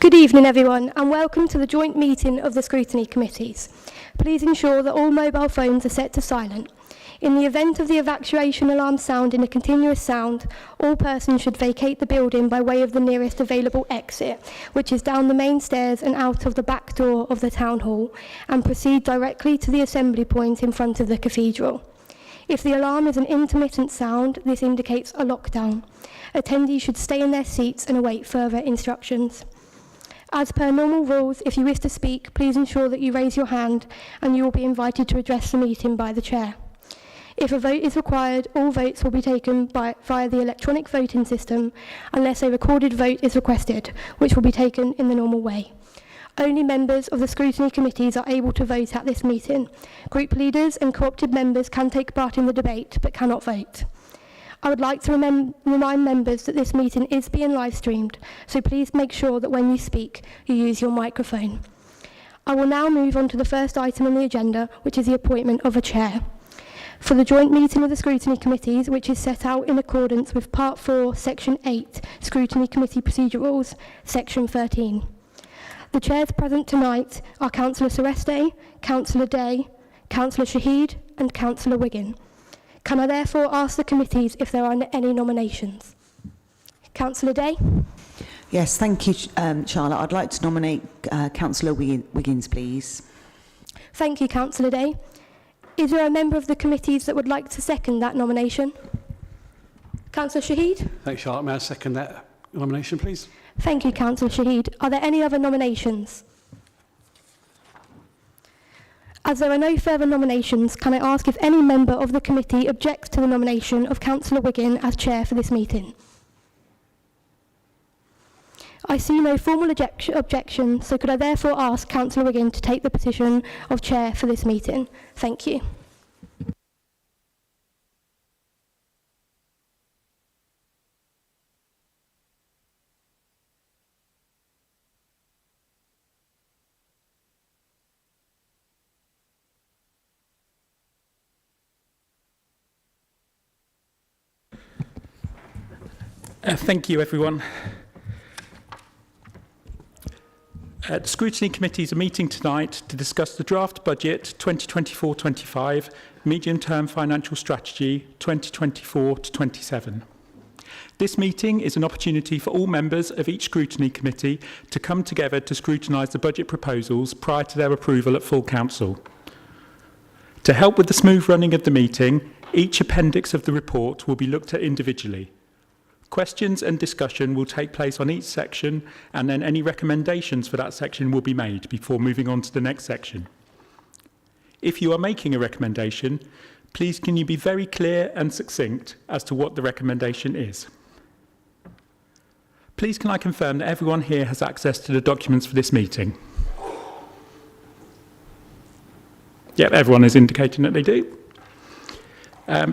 Good evening, everyone, and welcome to the joint meeting of the Scrutiny Committees. Please ensure that all mobile phones are set to silent. In the event of the evacuation alarm sounding a continuous sound, all persons should vacate the building by way of the nearest available exit, which is down the main stairs and out of the back door of the Town Hall, and proceed directly to the assembly point in front of the cathedral. If the alarm is an intermittent sound, this indicates a lockdown. Attendees should stay in their seats and await further instructions. As per normal rules, if you wish to speak, please ensure that you raise your hand and you will be invited to address the meeting by the chair. If a vote is required, all votes will be taken via the electronic voting system unless a recorded vote is requested, which will be taken in the normal way. Only members of the Scrutiny Committees are able to vote at this meeting. Group leaders and co-opted members can take part in the debate but cannot vote. I would like to remind members that this meeting is being live streamed, so please make sure that when you speak, you use your microphone. I will now move on to the first item on the agenda, which is the appointment of a chair. For the joint meeting of the Scrutiny Committees, which is set out in accordance with Part 4, Section 8, Scrutiny Committee Procedure Rules, Section 13. The chairs present tonight are Councillor Sereste, Councillor Day, Councillor Shahid and Councillor Wiggin. Can I therefore ask the committees if there are any nominations? Councillor Day? Yes, thank you, Charlotte. I'd like to nominate Councillor Wiggins, please. Thank you, Councillor Day. Is there a member of the committees that would like to second that nomination? Councillor Shahid? Thanks, Charlotte. May I second that nomination, please? Thank you, Councillor Shahid. Are there any other nominations? As there are no further nominations, can I ask if any member of the committee objects to the nomination of Councillor Wiggin as chair for this meeting? I see no formal objection, so could I therefore ask Councillor Wiggin to take the position of chair for this meeting? Thank you. Thank you, everyone. The Scrutiny Committees are meeting tonight to discuss the draft budget 2024-25, medium-term financial strategy 2024-27. This meeting is an opportunity for all members of each Scrutiny Committee to come together to scrutinise the budget proposals prior to their approval at full council. To help with the smooth running of the meeting, each appendix of the report will be looked at individually. Questions and discussion will take place on each section, and then any recommendations for that section will be made before moving on to the next section. If you are making a recommendation, please can you be very clear and succinct as to what the recommendation is. Please can I confirm that everyone here has access to the documents for this meeting? Yep, everyone is indicating that they do.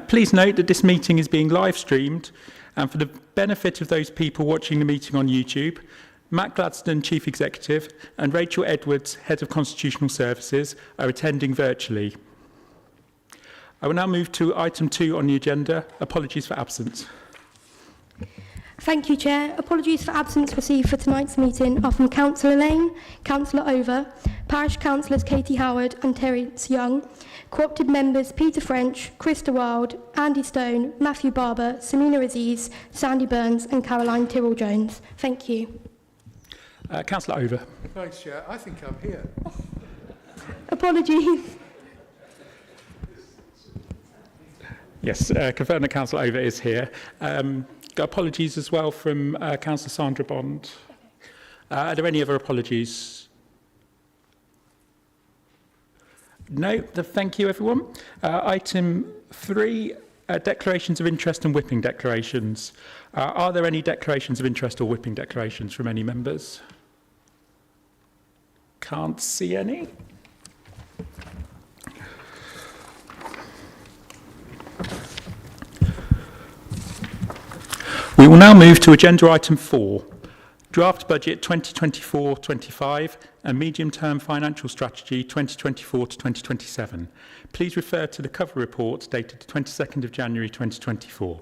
Please note that this meeting is being live streamed, and for the benefit of those people watching the meeting on YouTube, Matt Gladstone, Chief Executive, and Rachel Edwards, Head of Constitutional Services, are attending virtually. I will now move to item 2 on the agenda. Apologies for absence. Thank you, Chair. Apologies for absence received for tonight's meeting are from Councillor Lane, Councillor Over, Parish Councillors Katie Howard and Terence Young, co-opted members Peter French, Krista Wild, Andy Stone, Matthew Barber, Samina Aziz, Sandy Burns and Caroline Tyrrell-Jones. Thank you. Councillor Over. Thanks, Chair. I think I'm here. Apologies. Yes, confirm that Councillor Over is here. Apologies as well from Councillor Sandra Bond. Are there any other apologies? No, thank you, everyone. Item 3, declarations of interest and whipping declarations. Are there any declarations of interest or whipping declarations from any members? Can't see any. We will now move to agenda item 4, draft budget 2024-25 and medium-term financial strategy 2024 to 2027. Please refer to the cover report dated the 22nd of January 2024.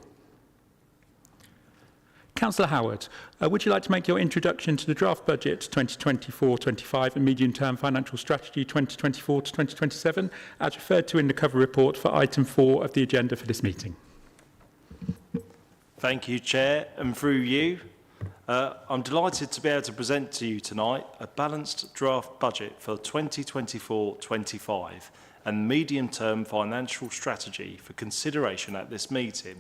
Councillor Howard, would you like to make your introduction to the draft budget 2024-25 and medium-term financial strategy 2024 to 2027, as referred to in the cover report for item 4 of the agenda for this meeting? Thank you, Chair, and through you, I'm delighted to be able to present to you tonight a balanced draft budget for 2024-25 and medium-term financial strategy for consideration at this meeting.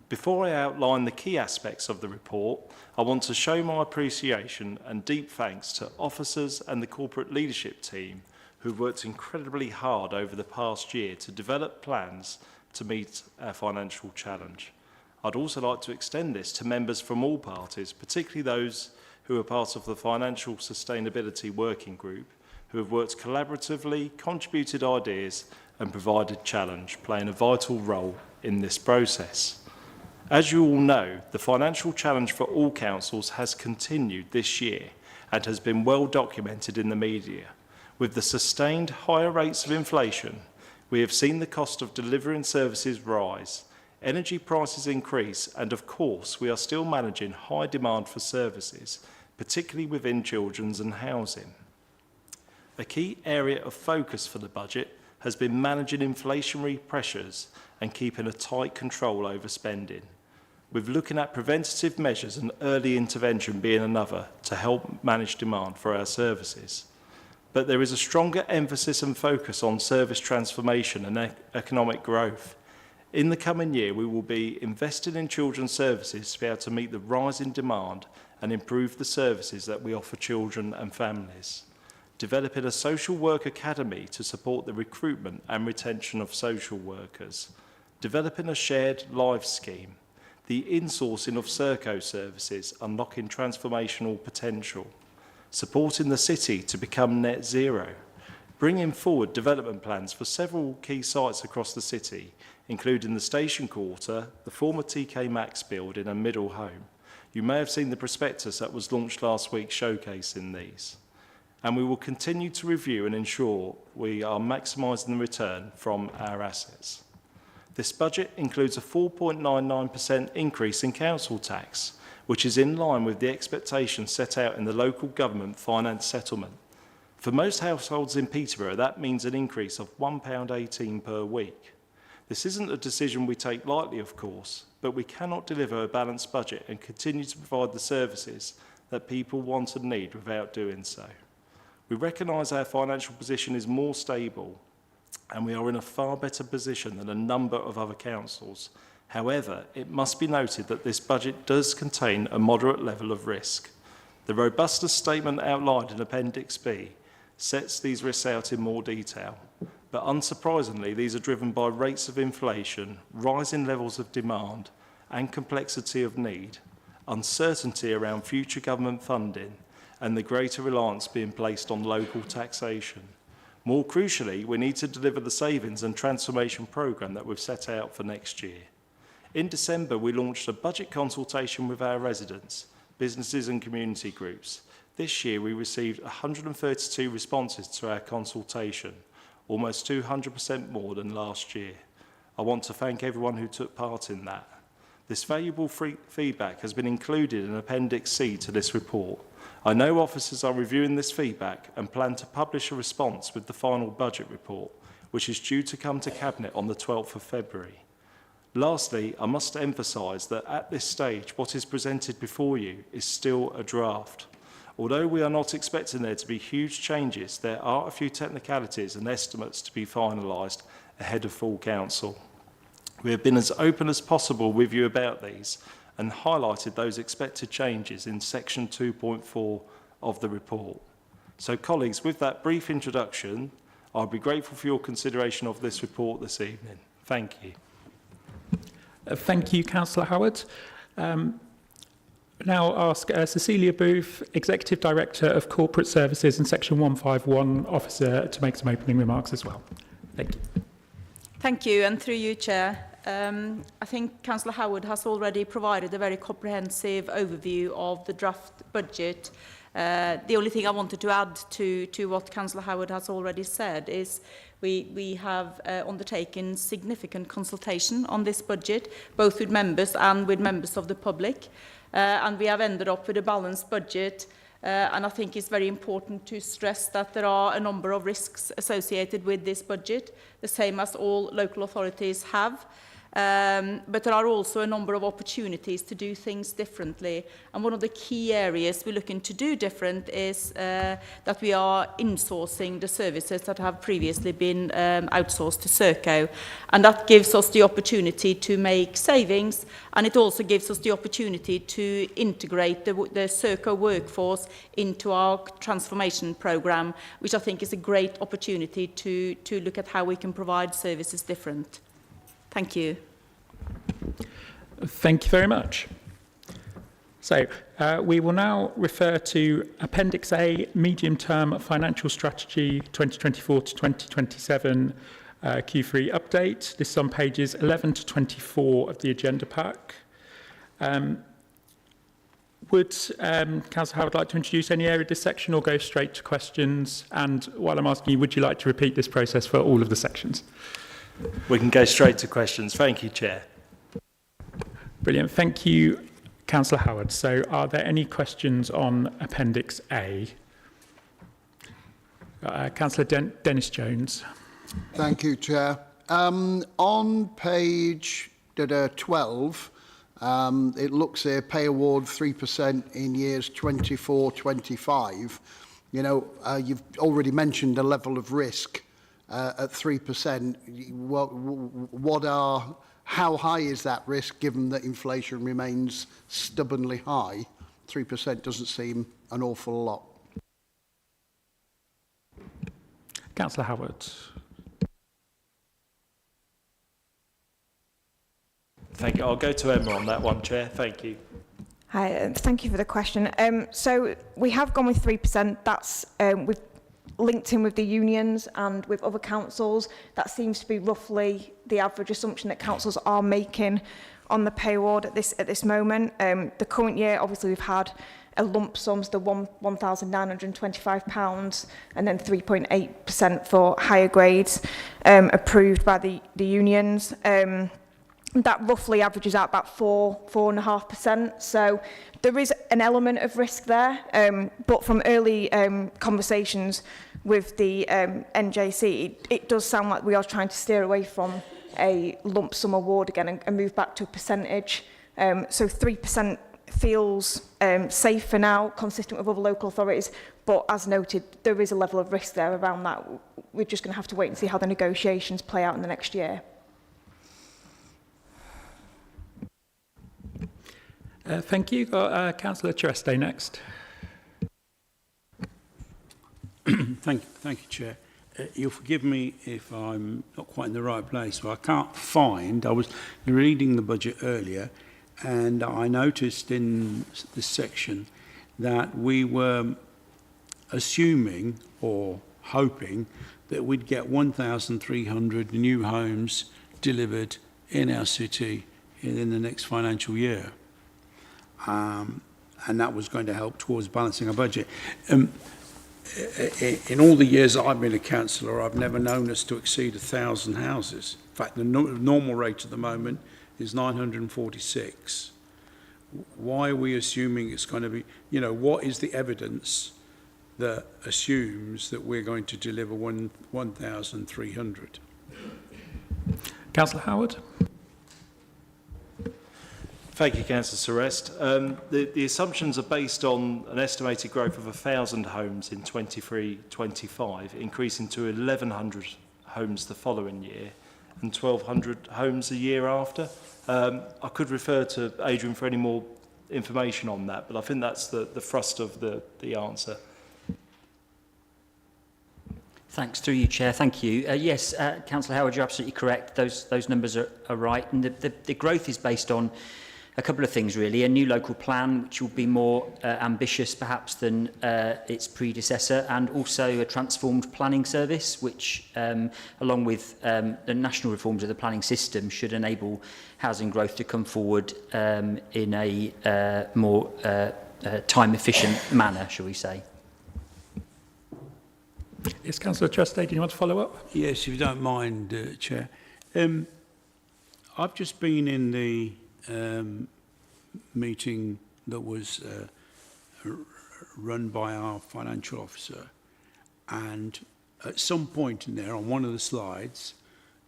Before I outline the key aspects of the report, I want to show my appreciation and deep thanks to officers and the corporate leadership team who've worked incredibly hard over the past year to develop plans to meet our financial challenge. I'd also like to extend this to members from all parties, particularly those who are part of the Financial Sustainability Working Group, who have worked collaboratively, contributed ideas and provided challenge, playing a vital role in this process. As you all know, the financial challenge for all councils has continued this year and has been well documented in the media. With the sustained higher rates of inflation, we have seen the cost of delivering services rise, energy prices increase, and of course, we are still managing high demand for services, particularly within children's and housing. A key area of focus for the budget has been managing inflationary pressures and keeping a tight control over spending, with looking at preventative measures and early intervention being another to help manage demand for our services. But there is a stronger emphasis and focus on service transformation and economic growth. In the coming year, we will be investing in children's services to be able to meet the rising demand and improve the services that we offer children and families. Developing a social work academy to support the recruitment and retention of social workers. Developing a shared lives scheme. The insourcing of Serco services, unlocking transformational potential. Supporting the city to become net zero. Bringing forward development plans for several key sites across the city, including the Station Quarter, the former TK Maxx building and Middle Home. You may have seen the prospectus that was launched last week showcasing these. And we will continue to review and ensure we are maximising the return from our assets. This budget includes a 4.99% increase in council tax, which is in line with the expectations set out in the local government finance settlement. For most households in Peterborough, that means an increase of £1.18 per week. This isn't a decision we take lightly, of course, but we cannot deliver a balanced budget and continue to provide the services that people want and need without doing so. We recognise our financial position is more stable and we are in a far better position than a number of other councils. However, it must be noted that this budget does contain a moderate level of risk. The robustness statement outlined in Appendix B sets these risks out in more detail, but unsurprisingly, these are driven by rates of inflation, rising levels of demand and complexity of need, uncertainty around future government funding, and the greater reliance being placed on local taxation. More crucially, we need to deliver the savings and transformation programme that we've set out for next year. In December, we launched a budget consultation with our residents, businesses and community groups. This year, we received 132 responses to our consultation, almost 200% more than last year. I want to thank everyone who took part in that. This valuable feedback has been included in Appendix C to this report. I know officers are reviewing this feedback and plan to publish a response with the final budget report, which is due to come to Cabinet on the 12th of February. Lastly, I must emphasise that at this stage, what is presented before you is still a draft. Although we are not expecting there to be huge changes, there are a few technicalities and estimates to be finalised ahead of full council. We have been as open as possible with you about these and highlighted those expected changes in section 2.4 of the report. So colleagues, with that brief introduction, I'll be grateful for your consideration of this report this evening. Thank you. Thank you, Councillor Howard. Now ask Cecilia Booth, Executive Director of Corporate Services and Section 151 Officer, to make some opening remarks as well. Thank you. Thank you, and through you, Chair. I think Councillor Howard has already provided a very comprehensive overview of the draft budget. The only thing I wanted to add to what Councillor Howard has already said is we have undertaken significant consultation on this budget, both with members and with members of the public. and we have ended up with a balanced budget. And I think it's very important to stress that there are a number of risks associated with this budget, the same as all local authorities have. But there are also a number of opportunities to do things differently. And one of the key areas we're looking to do different is that we are insourcing the services that have previously been outsourced to Serco. And that gives us the opportunity to make savings, and it also gives us the opportunity to integrate the Serco workforce into our transformation programme, which I think is a great opportunity to look at how we can provide services different. Thank you. Thank you very much. So we will now refer to Appendix A, Medium-Term Financial Strategy 2024 to 2027 Q3 update. This is on pages 11 to 24 of the agenda pack. Would Councillor Howard like to introduce any area of this section or go straight to questions? And while I'm asking you, would you like to repeat this process for all of the sections? We can go straight to questions. Thank you, Chair. Brilliant. Thank you, Councillor Howard. So are there any questions on Appendix A? Councillor Dennis Jones. Thank you, Chair. On page 12, it looks here, pay award 3% in years 24-25. You know, you've already mentioned the level of risk at 3%. How high is that risk given that inflation remains stubbornly high? 3% doesn't seem an awful lot. Councillor Howard. Thank you. I'll go to Emma on that one, Chair. Thank you. Hi, thank you for the question. So we have gone with 3%. That's we've linked in with the unions and with other councils. That seems to be roughly the average assumption that councils are making on the pay award at this moment. The current year, obviously, we've had a lump sum, the £1,925, and then 3.8% for higher grades approved by the unions. That roughly averages out about 4.5%. So there is an element of risk there, but from early conversations with the NJC, it does sound like we are trying to steer away from a lump sum award again and move back to a percentage. So 3% feels safe for now, consistent with other local authorities, but as noted, there is a level of risk there around that. We're just going to have to wait and see how the negotiations play out in the next year. Thank you. Councillor Chereste next. Thank you, Chair. You'll forgive me if I'm not quite in the right place. So I can't find, I was reading the budget earlier, and I noticed in this section that we were assuming or hoping that we'd get 1,300 new homes delivered in our city in the next financial year. And that was going to help towards balancing our budget. In all the years I've been a councillor, I've never known us to exceed 1,000 houses. In fact, the normal rate at the moment is 946. Why are we assuming it's going to be, you know, what is the evidence that assumes that we're going to deliver 1,300? Councillor Howard. Thank you, Councillor Serest. The assumptions are based on an estimated growth of 1,000 homes in 23-25, increasing to 1,100 homes the following year and 1,200 homes a year after. I could refer to Adrian for any more information on that, but I think that's the thrust of the answer. Thanks, through you, Chair. Thank you. Yes, Councillor Howard, you're absolutely correct. Those numbers are right, and the growth is based on a couple of things, really. A new local plan, which will be more ambitious, perhaps, than its predecessor, and also a transformed planning service, which, along with the national reforms of the planning system, should enable housing growth to come forward in a more time-efficient manner, shall we say. Yes, Councillor Trustee, do you want to follow up? Yes, if you don't mind, Chair. I've just been in the meeting that was run by our financial officer, and at some point in there on one of the slides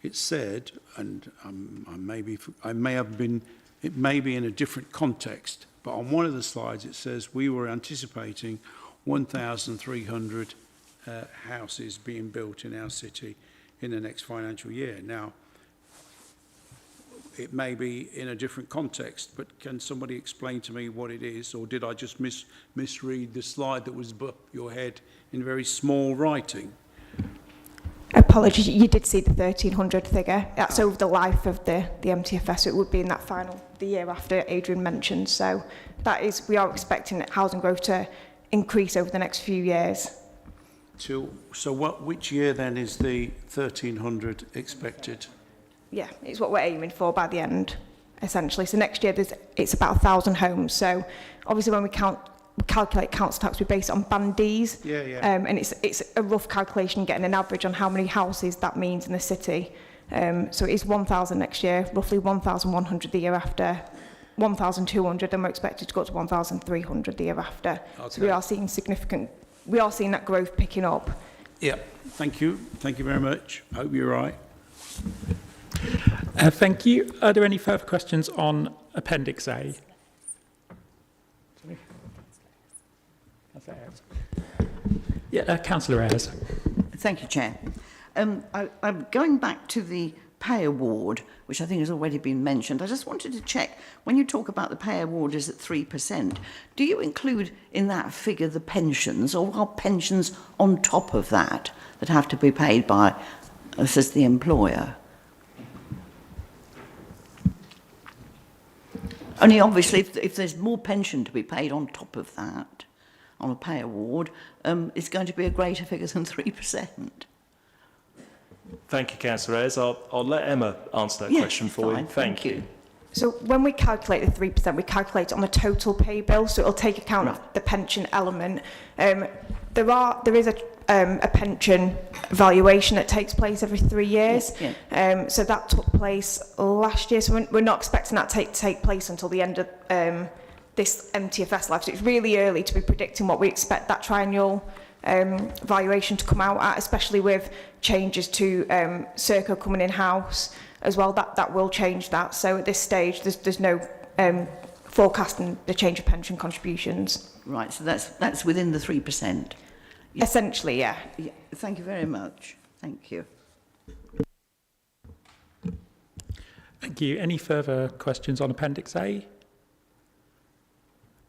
it said, and it may be in a different context, but on one of the slides it says we were anticipating 1,300 houses being built in our city in the next financial year. Now, it may be in a different context, but can somebody explain to me what it is, or did I just misread the slide that was above your head in very small writing? Apologies, you did see the 1,300 figure. That's over the life of the MTFS, so it would be in that the year after Adrian mentioned. So that is, we are expecting housing growth to increase over the next few years. Which year then is the 1,300 expected? Yeah, it's what we're aiming for by the end, essentially. So next year it's about 1,000 homes. So obviously when we calculate council tax, we base it on band Ds. And it's a rough calculation, getting an average on how many houses that means in the city. So it is 1,000 next year, roughly 1,100 the year after, 1,200, and we're expected to go up to 1,300 the year after. Okay. So we are seeing that growth picking up. Yeah, thank you. Thank you very much. Hope you're right. Thank you. Are there any further questions on Appendix A? Yeah, Councillor Ayres. Thank you, Chair. I'm going back to the pay award, which I think has already been mentioned. I just wanted to check, when you talk about the pay award is at 3%, do you include in that figure the pensions, or are pensions on top of that have to be paid by us as the employer? Only obviously if there's more pension to be paid on top of that, on a pay award, it's going to be a greater figure than 3%. Thank you, Councillor Ayres. I'll let Emma answer that question for you. Thank you. So when we calculate the 3%, we calculate it on the total pay bill, so it'll take account of the pension element. There is a pension valuation that takes place every 3 years. So that took place last year, so we're not expecting that to take place until the end of this MTFS life. So it's really early to be predicting what we expect that triennial valuation to come out at, especially with changes to Serco coming in-house as well. That will change that. So at this stage, there's no forecasting the change of pension contributions. Right, so that's within the 3%? Essentially, yeah. Thank you very much. Thank you. Thank you. Any further questions on Appendix A?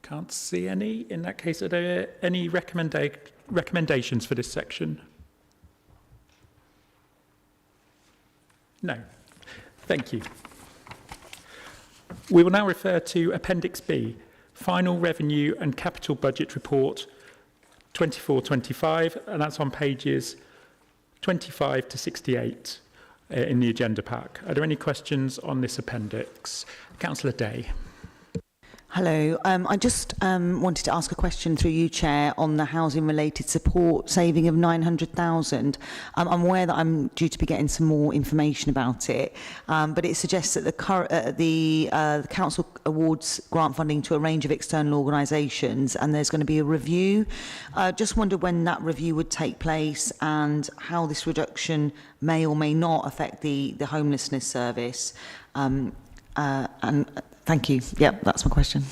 Can't see any. In that case, are there any recommendations for this section? No. Thank you. We will now refer to Appendix B, Final Revenue and Capital Budget Report 24-25, and that's on pages 25 to 68 in the agenda pack. Are there any questions on this appendix? Councillor Day. Hello. I just wanted to ask a question through you, Chair, on the housing-related support saving of 900,000. I'm aware that I'm due to be getting some more information about it, but it suggests that the council awards grant funding to a range of external organisations, and there's going to be a review. Just wondered when that review would take place and how this reduction may or may not affect the homelessness service. And thank you. Yep, that's my question.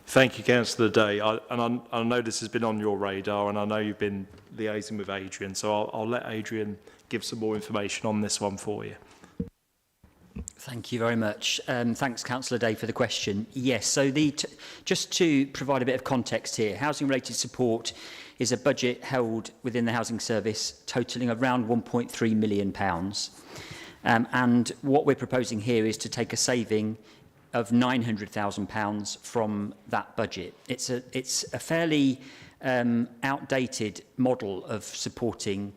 Thank you, Councillor Day. I know this has been on your radar, and I know you've been liaising with Adrian, so I'll let Adrian give some more information on this one for you. Thank you very much. Thanks, Councillor Day, for the question. Yes, so just to provide a bit of context here, housing-related support is a budget held within the housing service totalling around £1.3 million. And what we're proposing here is to take a saving of £900,000 from that budget. It's a fairly outdated model of supporting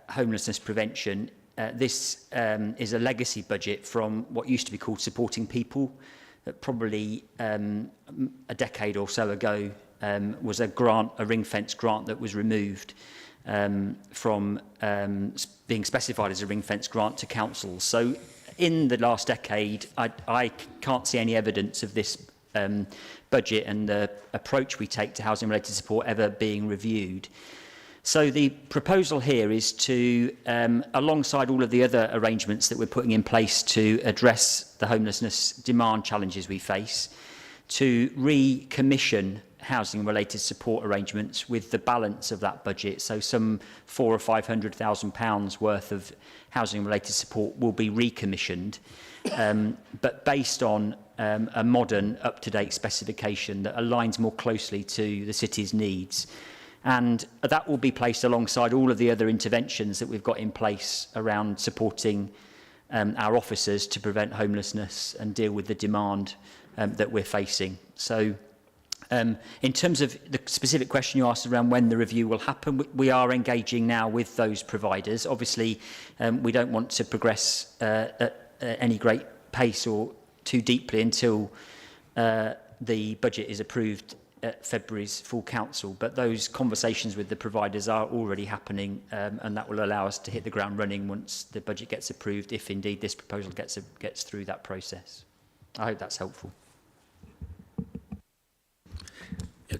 homelessness prevention. This is a legacy budget from what used to be called Supporting People, that probably a decade or so ago was a ring-fence grant that was removed from being specified as a ring-fence grant to councils. So in the last decade, I can't see any evidence of this budget and the approach we take to housing related support ever being reviewed. So the proposal here is to, alongside all of the other arrangements that we're putting in place to address the homelessness demand challenges we face, to recommission housing related support arrangements with the balance of that budget. So some £400,000 or £500,000 worth of housing related support will be recommissioned, but based on a modern, up-to-date specification that aligns more closely to the city's needs. And that will be placed alongside all of the other interventions that we've got in place around supporting our officers to prevent homelessness and deal with the demand that we're facing. So in terms of the specific question you asked around when the review will happen, we are engaging now with those providers. Obviously, we don't want to progress at any great pace or too deeply until the budget is approved at February's full council, but those conversations with the providers are already happening, and that will allow us to hit the ground running once the budget gets approved, if indeed this proposal gets through that process. I hope that's helpful.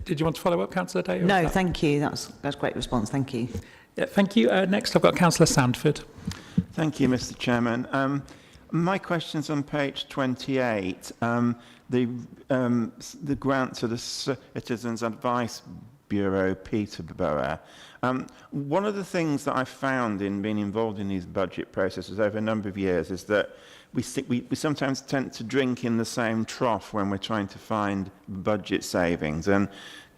Did you want to follow up, Councillor Day? No, thank you. That's a great response. Thank you. Yeah, thank you. Next, I've got Councillor Sandford. Thank you, Mr. Chairman. My question's on page 28. The grant to the Citizens Advice Bureau, Peterborough. One of the things that I've found in being involved in these budget processes over a number of years is that we sometimes tend to drink in the same trough when we're trying to find budget savings. And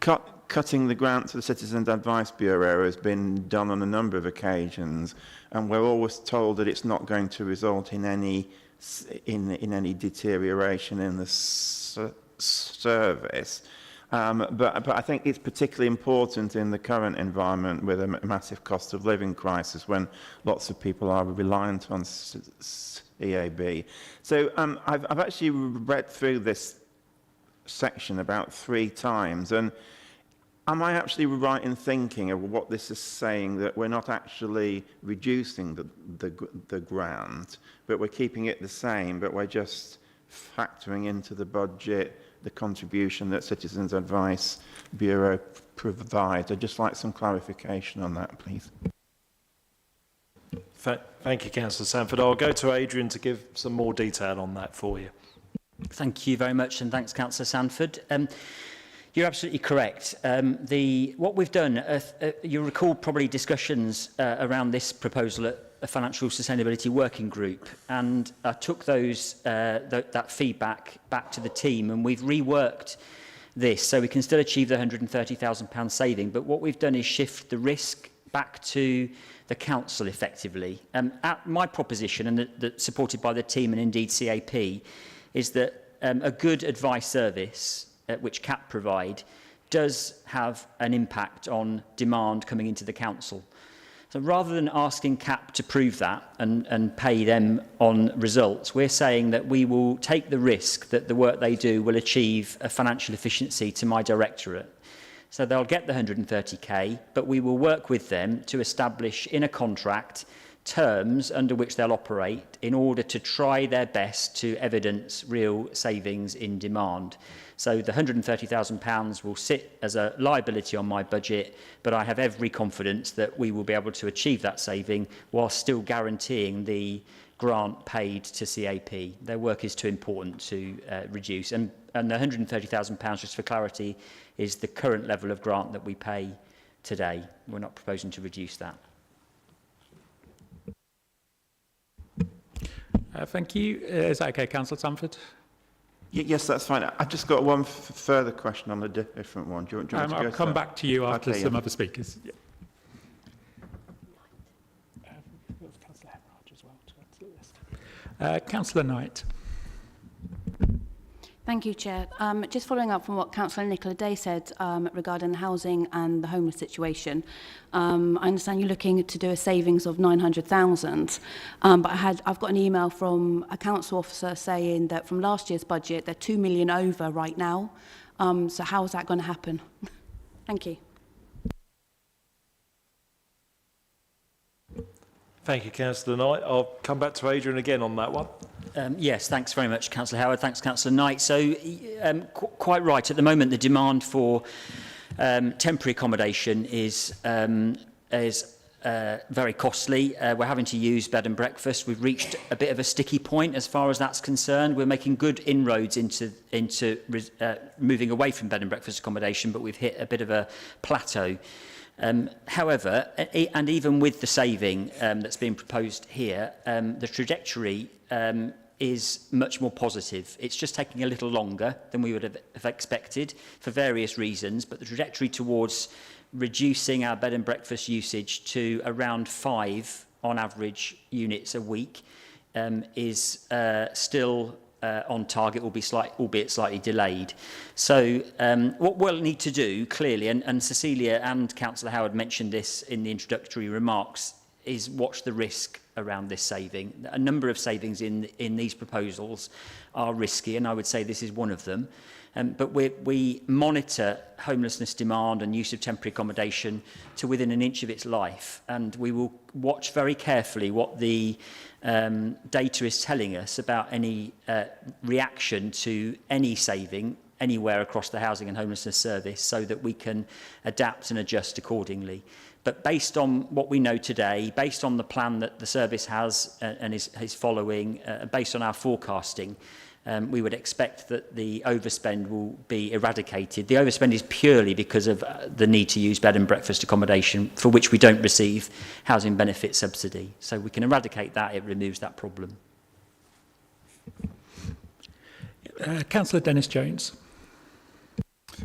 cutting the grant to the Citizens Advice Bureau has been done on a number of occasions, and we're always told that it's not going to result in any deterioration in the service. But I think it's particularly important in the current environment with a massive cost of living crisis when lots of people are reliant on EAB. So I've actually read through this section about 3 times, and am I actually right in thinking of what this is saying, that we're not actually reducing the grant, but we're keeping it the same, but we're just factoring into the budget the contribution that Citizens Advice Bureau provides? I'd just like some clarification on that, please. Thank you, Councillor Sanford. I'll go to Adrian to give some more detail on that for you. Thank you very much, and thanks, Councillor Sanford. You're absolutely correct. What we've done, you recall probably discussions around this proposal at a financial sustainability working group, and I took that feedback back to the team, and we've reworked this so we can still achieve the £130,000 saving. But what we've done is shift the risk back to the council effectively. My proposition, and that supported by the team and indeed CAP, is that a good advice service, which CAP provide, does have an impact on demand coming into the council. So rather than asking CAP to prove that and pay them on results, we're saying that we will take the risk that the work they do will achieve a financial efficiency to my directorate. So they'll get the 130k, but we will work with them to establish in a contract terms under which they'll operate in order to try their best to evidence real savings in demand. So the £130,000 will sit as a liability on my budget, but I have every confidence that we will be able to achieve that saving while still guaranteeing the grant paid to CAP. Their work is too important to reduce. And the £130,000, just for clarity, is the current level of grant that we pay today. We're not proposing to reduce that. Thank you. Is that okay, Councillor Sanford? Yes, that's fine. I've just got one further question on a different one. Do you want to go I'll come back to you after some other speakers. Yeah. Councillor Knight. Thank you, Chair. Just following up from what Councillor Nicola Day said regarding the housing and the homeless situation. I understand you're looking to do a savings of 900,000, but I've got an email from a council officer saying that from last year's budget, they're 2 million over right now. So how is that going to happen? Thank you. Thank you, Councillor Knight. I'll come back to Adrian again on that one. Yes, thanks very much, Councillor Howard. Thanks, Councillor Knight. So, quite right. At the moment, the demand for temporary accommodation is very costly. We're having to use bed and breakfast. We've reached a bit of a sticky point as far as that's concerned. We're making good inroads into moving away from bed and breakfast accommodation, but we've hit a bit of a plateau. However, and even with the saving that's being proposed here, the trajectory is much more positive. It's just taking a little longer than we would have expected for various reasons, but the trajectory towards reducing our bed and breakfast usage to around 5 on average units a week is still on target, albeit slightly delayed. So what we'll need to do, clearly, and Cecilia and Councillor Howard mentioned this in the introductory remarks, is watch the risk around this saving. A number of savings in these proposals are risky, and I would say this is one of them. But we monitor homelessness demand and use of temporary accommodation to within an inch of its life, and we will watch very carefully what the data is telling us about any reaction to any saving anywhere across the Housing and Homelessness Service, so that we can adapt and adjust accordingly. But based on what we know today, based on the plan that the service has and is following, based on our forecasting, we would expect that the overspend will be eradicated. The overspend is purely because of the need to use bed and breakfast accommodation, for which we don't receive housing benefit subsidy. So we can eradicate that, it removes that problem. Councillor Dennis Jones.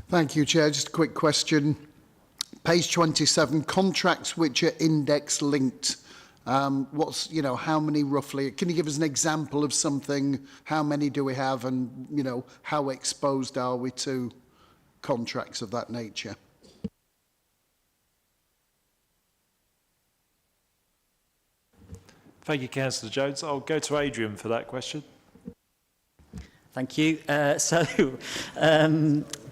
Thank you, Chair. Just a quick question. Page 27, contracts which are index linked. What's, how many roughly? Can you give us an example of something? How many do we have, and, how exposed are we to contracts of that nature? Thank you, Councillor Jones. I'll go to Adrian for that question. Thank you.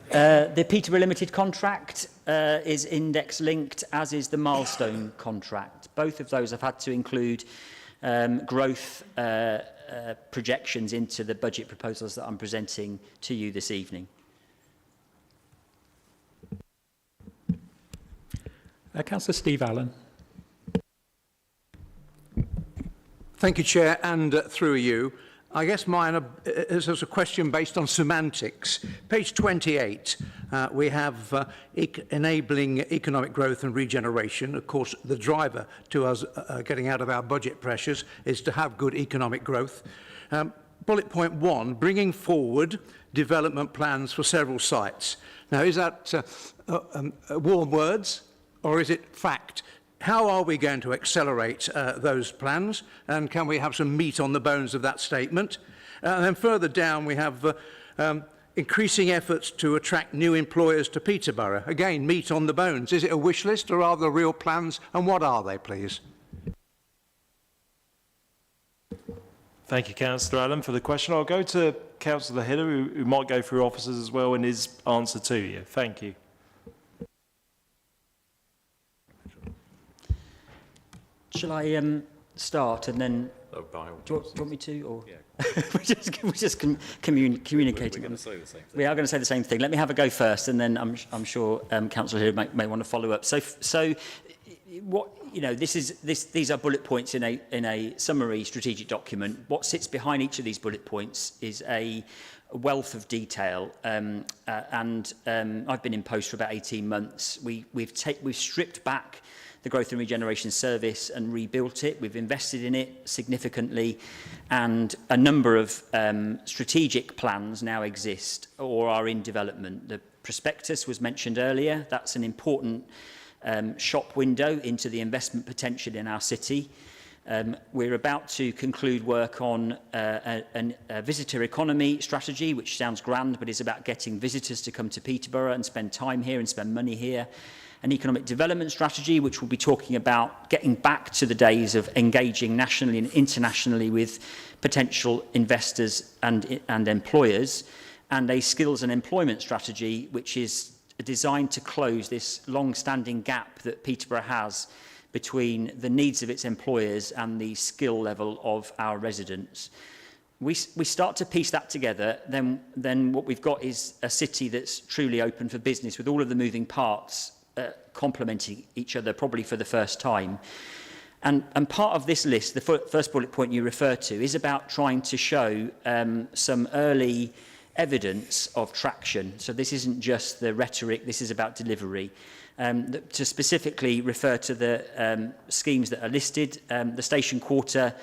The Peterborough Limited contract is index linked, as is the Milestone contract. Both of those have had to include growth projections into the budget proposals that I'm presenting to you this evening. Councillor Steve Allen. Thank you, Chair, and through you. I guess mine is a question based on semantics. Page 28, we have enabling economic growth and regeneration. Of course, the driver to us getting out of our budget pressures is to have good economic growth. Bullet point 1, bringing forward development plans for several sites. Now, is that warm words or is it fact? How are we going to accelerate those plans, and can we have some meat on the bones of that statement? And then further down we have increasing efforts to attract new employers to Peterborough. Again, meat on the bones. Is it a wish list or are there real plans, and what are they, please? Thank you, Councillor Allen, for the question. I'll go to Councillor Hiller, who might go through officers as well in his answer to you. Thank you. Shall I start and then... Oh, do you want me to? Or yeah. we're just communicating. We're going to say the same thing. We are going to say the same thing. Let me have a go first, and then I'm sure Councillor here may want to follow up. So what these are bullet points in a summary strategic document. What sits behind each of these bullet points is a wealth of detail, and I've been in post for about 18 months. We've stripped back the Growth and Regeneration Service and rebuilt it. We've invested in it significantly, and a number of strategic plans now exist or are in development. The prospectus was mentioned earlier. That's an important shop window into the investment potential in our city. We're about to conclude work on a visitor economy strategy, which sounds grand, but is about getting visitors to come to Peterborough and spend time here and spend money here. An economic development strategy, which will be talking about getting back to the days of engaging nationally and internationally with potential investors and employers, and a skills and employment strategy, which is designed to close this long-standing gap that Peterborough has between the needs of its employers and the skill level of our residents. we start to piece that together, then what we've got is a city that's truly open for business, with all of the moving parts complementing each other, probably for the first time. And part of this list, the first bullet point you refer to, is about trying to show some early evidence of traction. So this isn't just the rhetoric, this is about delivery. To specifically refer to the schemes that are listed, the Station Quarter,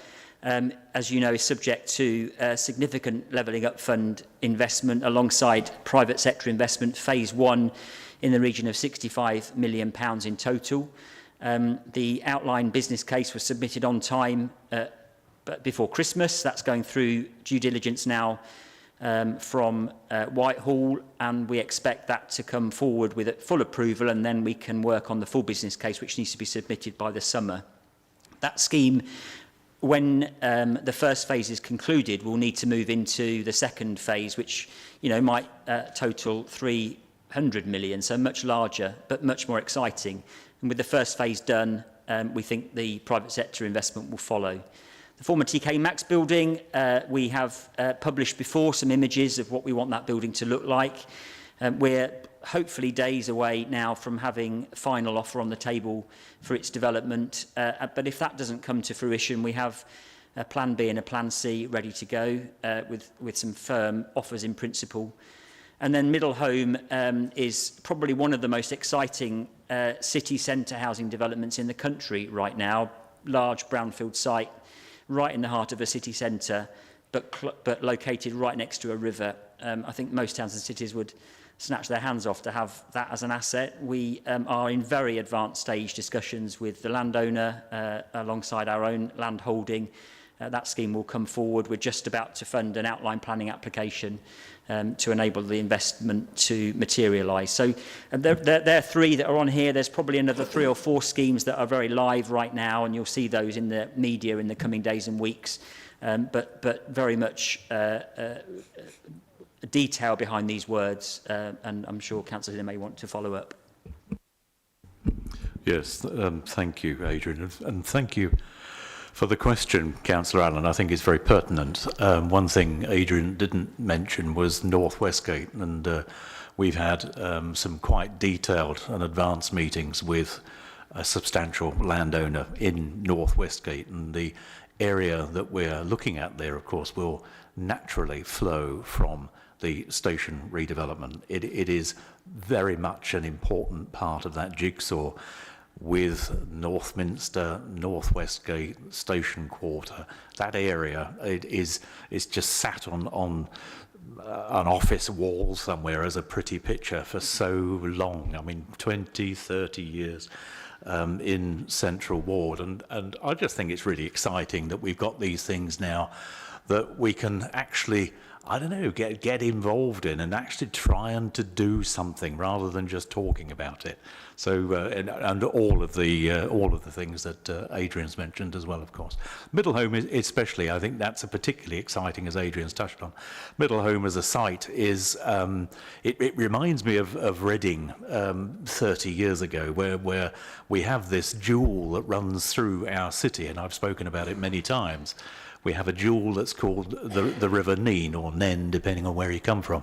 as you know, is subject to significant levelling up fund investment alongside private sector investment. Phase 1 in the region of £65 million in total. The outline business case was submitted on time but before Christmas. That's going through due diligence now from Whitehall, and we expect that to come forward with full approval, and then we can work on the full business case, which needs to be submitted by the summer. That scheme, when the first phase is concluded, will need to move into the second phase, which might total 300 million, so much larger but much more exciting. And with the first phase done, we think the private sector investment will follow. The former TK Maxx building, we have published before some images of what we want that building to look like. We're hopefully days away now from having a final offer on the table for its development. But if that doesn't come to fruition, we have a plan B and a plan C ready to go with some firm offers in principle. And then Middlehome is probably one of the most exciting city centre housing developments in the country right now. Large brownfield site, right in the heart of a city centre, but located right next to a river. I think most towns and cities would snatch their hands off to have that as an asset. We are in very advanced stage discussions with the landowner alongside our own land holding. That scheme will come forward. We're just about to fund an outline planning application to enable the investment to materialise. So there are 3 that are on here. There's probably another 3 or 4 schemes that are very live right now, and you'll see those in the media in the coming days and weeks. But very much detail behind these words, and I'm sure Councillor Hill may want to follow up. Yes, thank you, Adrian, and thank you for the question, Councillor Allen. I think it's very pertinent. One thing Adrian didn't mention was North Westgate, and we've had some quite detailed and advanced meetings with a substantial landowner in North Westgate, and the area that we're looking at there, of course, will naturally flow from the station redevelopment. It is very much an important part of that jigsaw, with Northminster, North Westgate, Station Quarter. That area, it is just sat on an office wall somewhere as a pretty picture for so long. I mean, 20, 30 years in Central Ward. And I just think it's really exciting that we've got these things now that we can actually, I don't know, get involved in and actually try and to do something rather than just talking about it. So and all of the things that Adrian's mentioned as well, of course. Middlehome especially, I think that's a particularly exciting, as Adrian's touched on. Middlehome as a site is it reminds me of Reading 30 years ago, where we have this jewel that runs through our city, and I've spoken about it many times. We have a jewel that's called the River Nene, or Nen, depending on where you come from.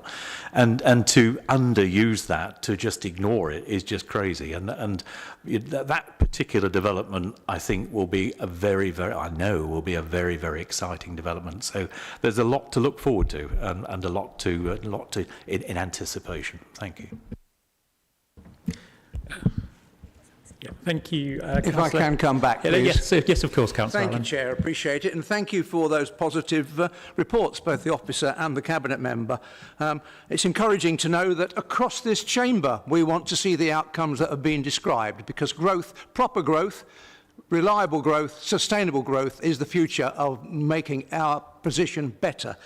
And to underuse that, to just ignore it, is just crazy. And that particular development, I think, will be a very, very exciting development. So there's a lot to look forward to, and a lot to in anticipation. Thank you. Yeah, thank you, If I can come back, please. Yes, of course, Councillor Thank you, Chair. Appreciate it. And thank you for those positive reports, both the officer and the Cabinet member. It's encouraging to know that across this chamber, we want to see the outcomes that have been described, because growth, proper growth, reliable growth, sustainable growth is the future of making our position better.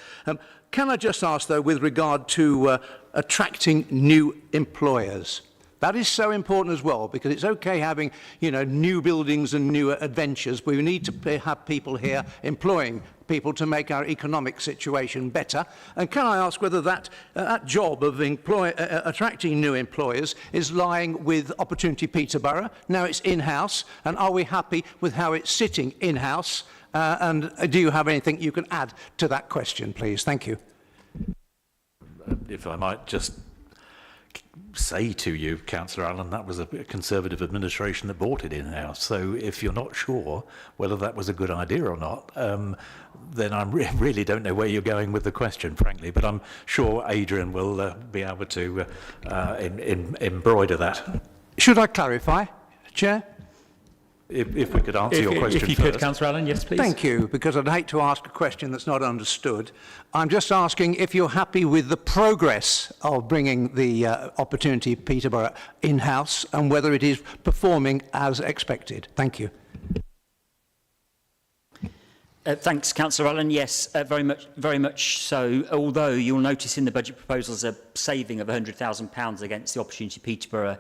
Can I just ask, though, with regard to attracting new employers? That is so important as well, because it's okay having, new buildings and new adventures, but we need to have people here employing people to make our economic situation better. And can I ask whether that job of attracting new employers is lying with Opportunity Peterborough? Now it's in-house, and are we happy with how it's sitting in-house? And do you have anything you can add to that question, please? Thank you. If I might just say to you, Councillor Allen, that was a Conservative administration that bought it in-house. So if you're not sure whether that was a good idea or not, then I really don't know where you're going with the question, frankly. But I'm sure Adrian will be able to embroider that. Should I clarify, Chair? If we could answer your question If you first. could, Councillor Allen, yes, please. Thank you, because I'd hate to ask a question that's not understood. I'm just asking if you're happy with the progress of bringing the Opportunity Peterborough in-house and whether it is performing as expected. Thank you. Thanks, Councillor Allen. Yes, very much so. Although you'll notice in the budget proposals a saving of £100,000 against the Opportunity Peterborough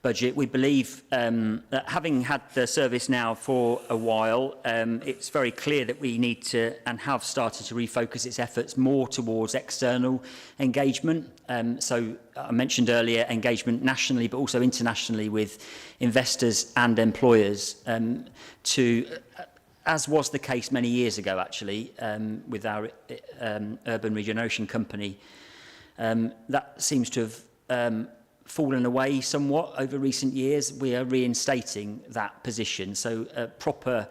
budget. We believe that having had the service now for a while, it's very clear that we need to and have started to refocus its efforts more towards external engagement. So I mentioned earlier engagement nationally, but also internationally with investors and employers as was the case many years ago, actually, with our urban regeneration company. That seems to have fallen away somewhat over recent years. We are reinstating that position. So a proper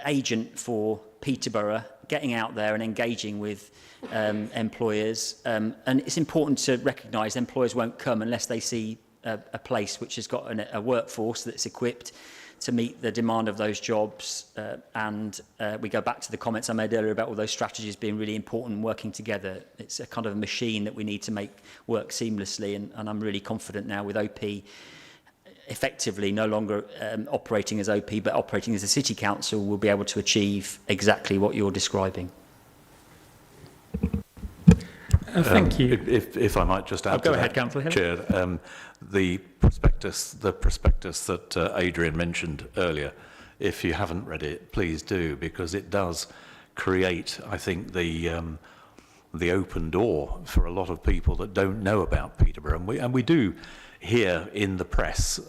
agent for Peterborough, getting out there and engaging with employers. And it's important to recognise employers won't come unless they see a place which has got a workforce that's equipped to meet the demand of those jobs. And we go back to the comments I made earlier about all those strategies being really important and working together. It's a kind of a machine that we need to make work seamlessly. And I'm really confident now with OP effectively no longer operating as OP, but operating as a city council, we'll be able to achieve exactly what you're describing. Thank you. If I might just add to go that, ahead, Councillor Hill. Chair, the prospectus that Adrian mentioned earlier, if you haven't read it, please do, because it does create, I think, the open door for a lot of people that don't know about Peterborough, and we do hear in the press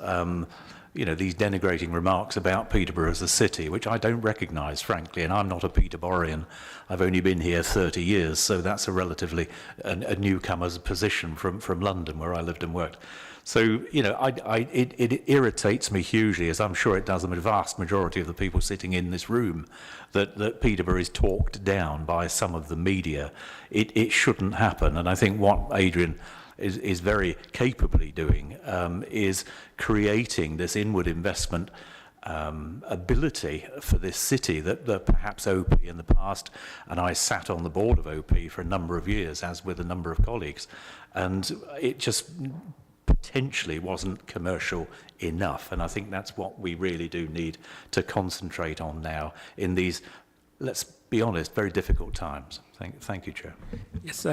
these denigrating remarks about Peterborough as a city, which I don't recognise, frankly, and I'm not a Peterboroughian. I've only been here 30 years, so that's a relatively a newcomer's position from London, where I lived and worked. So, it irritates me hugely, as I'm sure it does the vast majority of the people sitting in this room, that Peterborough is talked down by some of the media. It shouldn't happen, and I think what Adrian is very capably doing is creating this inward investment ability for this city that perhaps OP in the past, and I sat on the board of OP for a number of years, as with a number of colleagues, and it just potentially wasn't commercial enough. And I think that's what we really do need to concentrate on now in these, let's be honest, very difficult times. Thank you, Chair. Yes,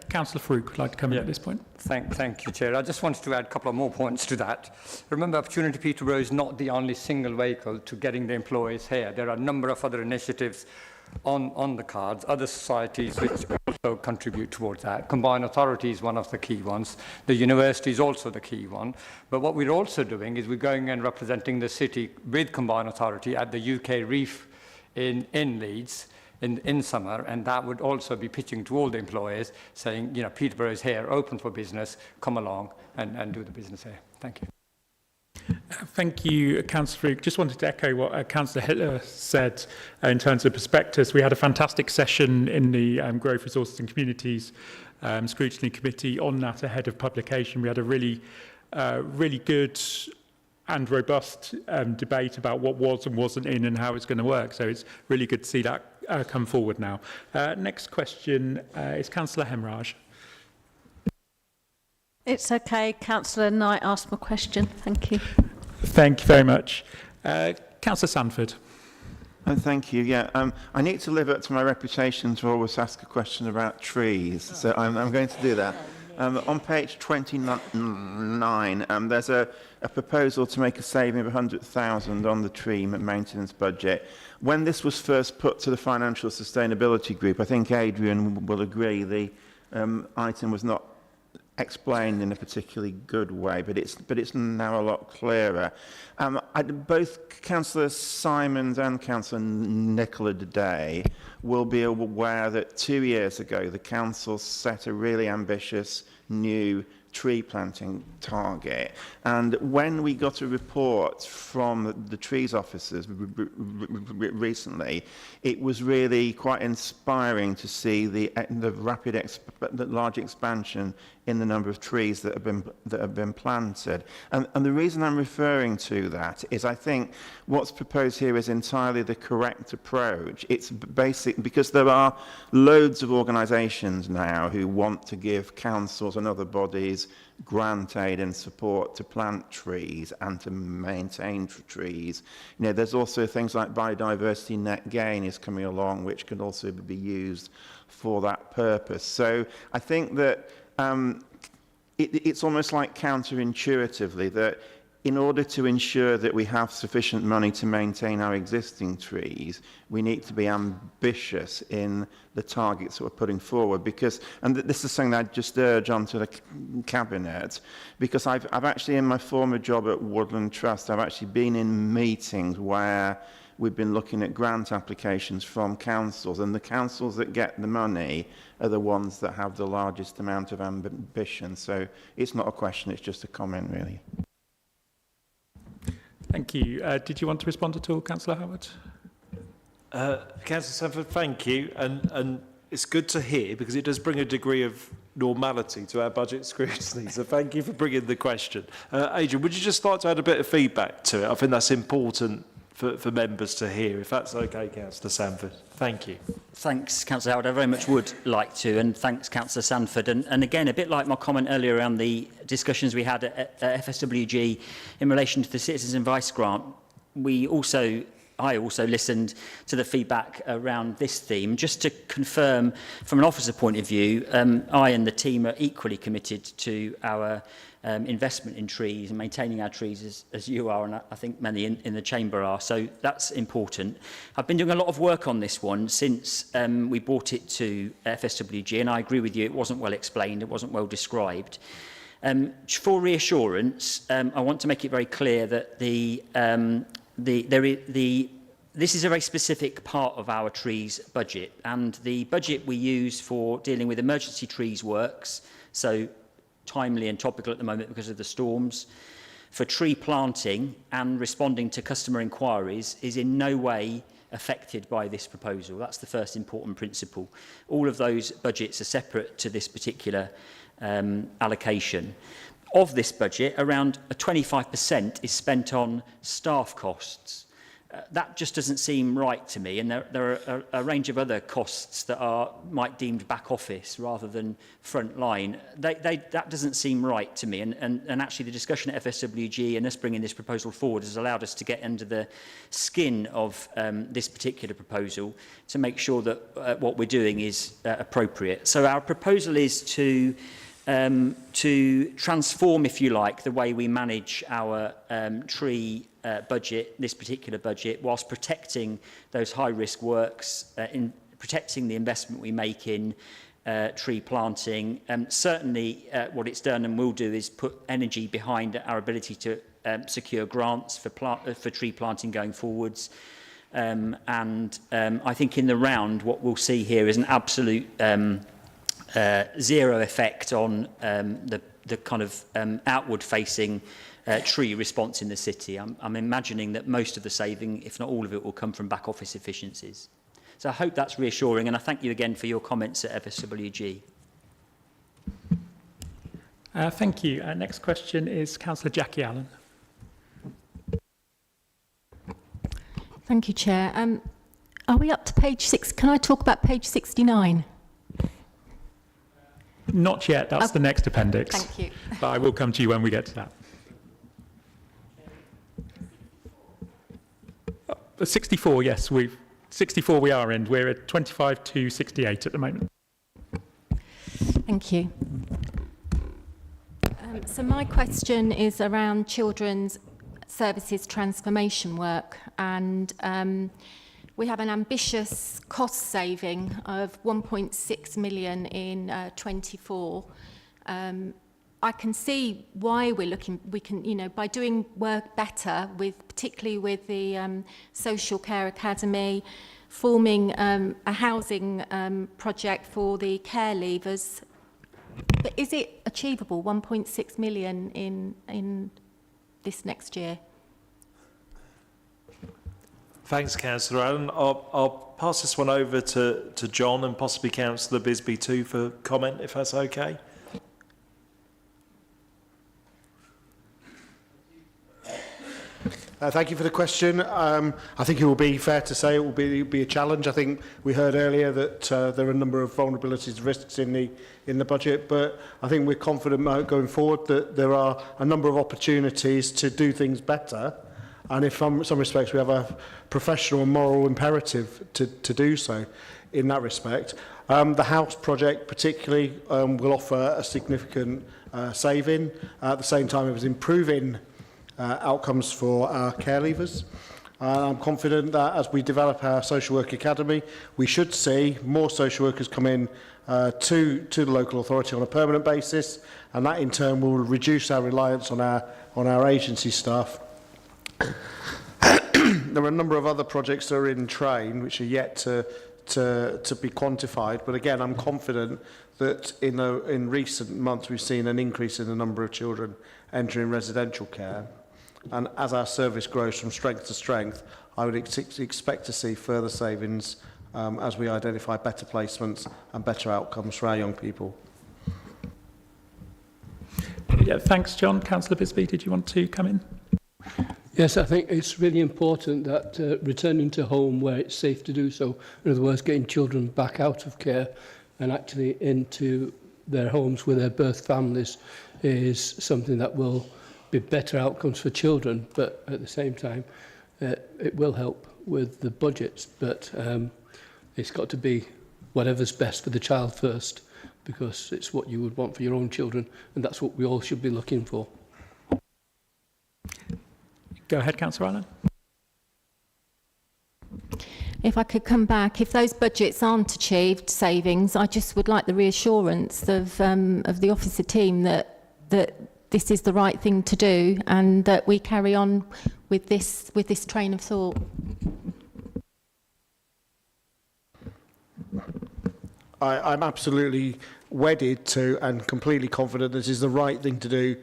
Councillor Farouk would like to come in at this point. Thank you, Chair. I just wanted to add a couple of more points to that. Remember, Opportunity Peterborough is not the only single vehicle to getting the employees here. There are a number of other initiatives on the cards, other societies which also contribute towards that. Combined Authority is one of the key ones. The university is also the key one. But what we're also doing is we're going and representing the city with Combined Authority at the UK Reef in Leeds in summer, and that would also be pitching to all the employers, saying, Peterborough is here, open for business, come along and do the business here. Thank you. Thank you, Councillor Farouk. Just wanted to echo what Councillor Hitler said in terms of prospectus. We had a fantastic session in the Growth, Resources and Communities Scrutiny Committee on that ahead of publication. We had a really good and robust debate about what was and wasn't in and how it's going to work. So it's really good to see that come forward now. Next question is Councillor Hemraj. It's okay. Councillor Knight asked my question. Thank you. Thank you very much. Councillor Sanford. Thank you. Yeah, I need to live up to my reputation to always ask a question about trees, so I'm going to do that. On page 29, there's a proposal to make a saving of 100,000 on the tree maintenance budget. When this was first put to the Financial Sustainability Group, I think Adrian will agree the item was not explained in a particularly good way, but it's now a lot clearer. Both Councillor Simons and Councillor Nicola today will be aware that 2 years ago the council set a really ambitious new tree planting target, and when we got a report from the trees officers recently, it was really quite inspiring to see the large expansion in the number of trees that have been planted. And the reason I'm referring to that is I think what's proposed here is entirely the correct approach. It's basic because there are loads of organisations now who want to give councils and other bodies grant aid and support to plant trees and to maintain trees. You know, there's also things like biodiversity net gain is coming along, which can also be used for that purpose. So I think that it's almost like counterintuitively that in order to ensure that we have sufficient money to maintain our existing trees, we need to be ambitious in the targets that we're putting forward. Because, and this is something I'd just urge onto the Cabinet, because I've actually, in my former job at Woodland Trust, I've actually been in meetings where we've been looking at grant applications from councils, and the councils that get the money are the ones that have the largest amount of ambition. So it's not a question, it's just a comment, really. Thank you. Did you want to respond at all, Councillor Howard? Councillor Sanford, thank you. And it's good to hear because it does bring a degree of normality to our budget scrutiny. So thank you for bringing the question. Adrian, would you just like to add a bit of feedback to it? I think that's important for members to hear, if that's okay, Councillor Sanford. Thank you. Thanks, Councillor Howard. I very much would like to, and thanks, Councillor Sanford. And again, a bit like my comment earlier around the discussions we had at FSWG in relation to the Citizens Advice Grant, I also listened to the feedback around this theme. Just to confirm, from an officer point of view, I and the team are equally committed to our investment in trees and maintaining our trees as you are, and I think many in the chamber are. So that's important. I've been doing a lot of work on this one since we brought it to FSWG, and I agree with you, it wasn't well explained, it wasn't well described. For reassurance, I want to make it very clear that this is a very specific part of our trees budget, and the budget we use for dealing with emergency trees works, so timely and topical at the moment because of the storms, for tree planting and responding to customer inquiries is in no way affected by this proposal. That's the first important principle. All of those budgets are separate to this particular allocation. Of this budget, around 25% is spent on staff costs. That just doesn't seem right to me, and there are a range of other costs that might deemed back office rather than front line. That doesn't seem right to me, and actually the discussion at FSWG and us bringing this proposal forward has allowed us to get under the skin of this particular proposal to make sure that what we're doing is appropriate. So our proposal is to transform, if you like, the way we manage our tree budget, this particular budget, whilst protecting those high-risk works, in protecting the investment we make in tree planting. Certainly what it's done and will do is put energy behind our ability to secure grants for tree planting going forwards. I think in the round what we'll see here is an absolute zero effect on the kind of outward-facing tree response in the city. I'm imagining that most of the saving, if not all of it, will come from back office efficiencies. So I hope that's reassuring, and I thank you again for your comments at FSWG. Thank you. Next question is Councillor Jackie Allen. Thank you, Chair. Are we up to page 6? Can I talk about page 69? Not yet. That's the next appendix. Thank you. But I will come to you when we get to that. 64, yes. 64 we are in. We're at 25 to 68 at the moment. Thank you. So my question is around children's services transformation work, and we have an ambitious cost saving of 1.6 million in 24. I can see why we can, you know, by doing work better particularly with the Social Care Academy, forming a housing project for the care leavers. But is it achievable, 1.6 million in this next year? Thanks, Councillor Allen. I'll pass this one over to John and possibly Councillor Bisbee too for comment, if that's okay. Thank you for the question. I think it will be fair to say it will be a challenge. I think we heard earlier that there are a number of vulnerabilities and risks in the budget, but I think we're confident going forward that there are a number of opportunities to do things better. And in some respects, we have a professional and moral imperative to do so in that respect. The house project particularly will offer a significant saving. At the same time, it was improving outcomes for our care leavers. I'm confident that as we develop our social work academy, we should see more social workers come in to the local authority on a permanent basis, and that in turn will reduce our reliance on our agency staff. There are a number of other projects that are in train which are yet to be quantified, but again, I'm confident that in recent months we've seen an increase in the number of children entering residential care. And as our service grows from strength to strength, I would expect to see further savings as we identify better placements and better outcomes for our young people. Yeah, thanks, John. Councillor Bisbee, did you want to come in? Yes, I think it's really important that returning to home where it's safe to do so, in other words, getting children back out of care and actually into their homes with their birth families, is something that will be better outcomes for children, but at the same time it will help with the budgets, but it's got to be whatever's best for the child first, because it's what you would want for your own children, and that's what we all should be looking for. Go ahead, Councillor Allen. If I could come back, if those budgets aren't achieved, savings, I just would like the reassurance of the officer team that this is the right thing to do and that we carry on with this train of thought. I'm absolutely wedded to and completely confident this is the right thing to do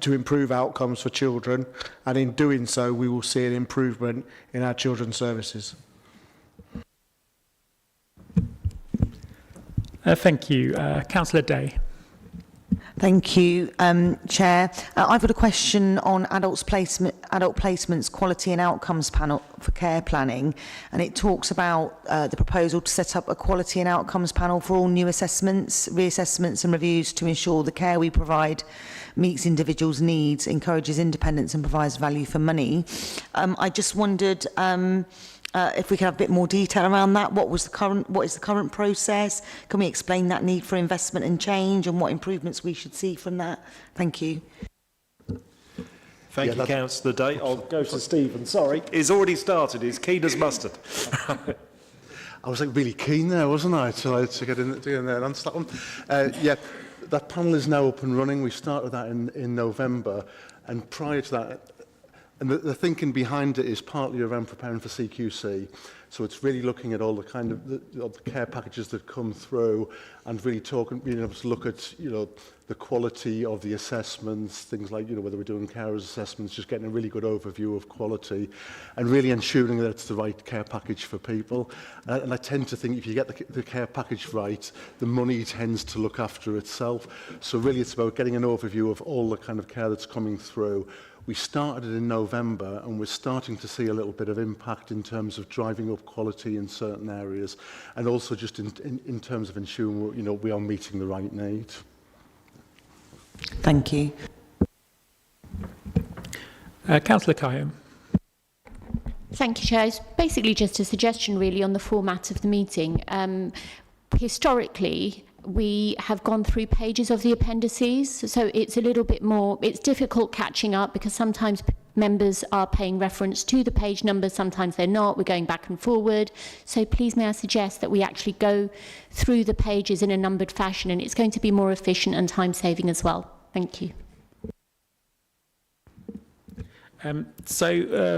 to improve outcomes for children, and in doing so we will see an improvement in our children's services. Thank you. Councillor Day. Thank you, Chair. I've got a question on adult placements quality and outcomes panel for care planning, and it talks about the proposal to set up a quality and outcomes panel for all new assessments, reassessments and reviews to ensure the care we provide meets individuals' needs, encourages independence and provides value for money. I just wondered if we could have a bit more detail around that. What is the current process? Can we explain that need for investment and change and what improvements we should see from that? Thank you. Thank you, Councillor Day. I'll go to Stephen. Sorry, he's already started. He's keen as mustard. I was like really keen there, wasn't I, to get in there and answer that one. Yeah, that panel is now up and running. We started that in November, and prior to that, and the thinking behind it is partly around preparing for CQC. So it's really looking at all the kind of the care packages that come through, and really being able to look at, the quality of the assessments, things like, whether we're doing carers assessments, just getting a really good overview of quality, and really ensuring that it's the right care package for people. And I tend to think if you get the care package right, the money tends to look after itself. So really it's about getting an overview of all the kind of care that's coming through. We started it in November, and we're starting to see a little bit of impact in terms of driving up quality in certain areas, and also just in terms of ensuring we are meeting the right need. Thank you. Councillor Kayam. Thank you, Chair. It's basically just a suggestion really on the format of the meeting. Historically, we have gone through pages of the appendices, so it's a little bit more, it's difficult catching up because sometimes members are paying reference to the page numbers, sometimes they're not, we're going back and forward. So please may I suggest that we actually go through the pages in a numbered fashion, and it's going to be more efficient and time saving as well. Thank you.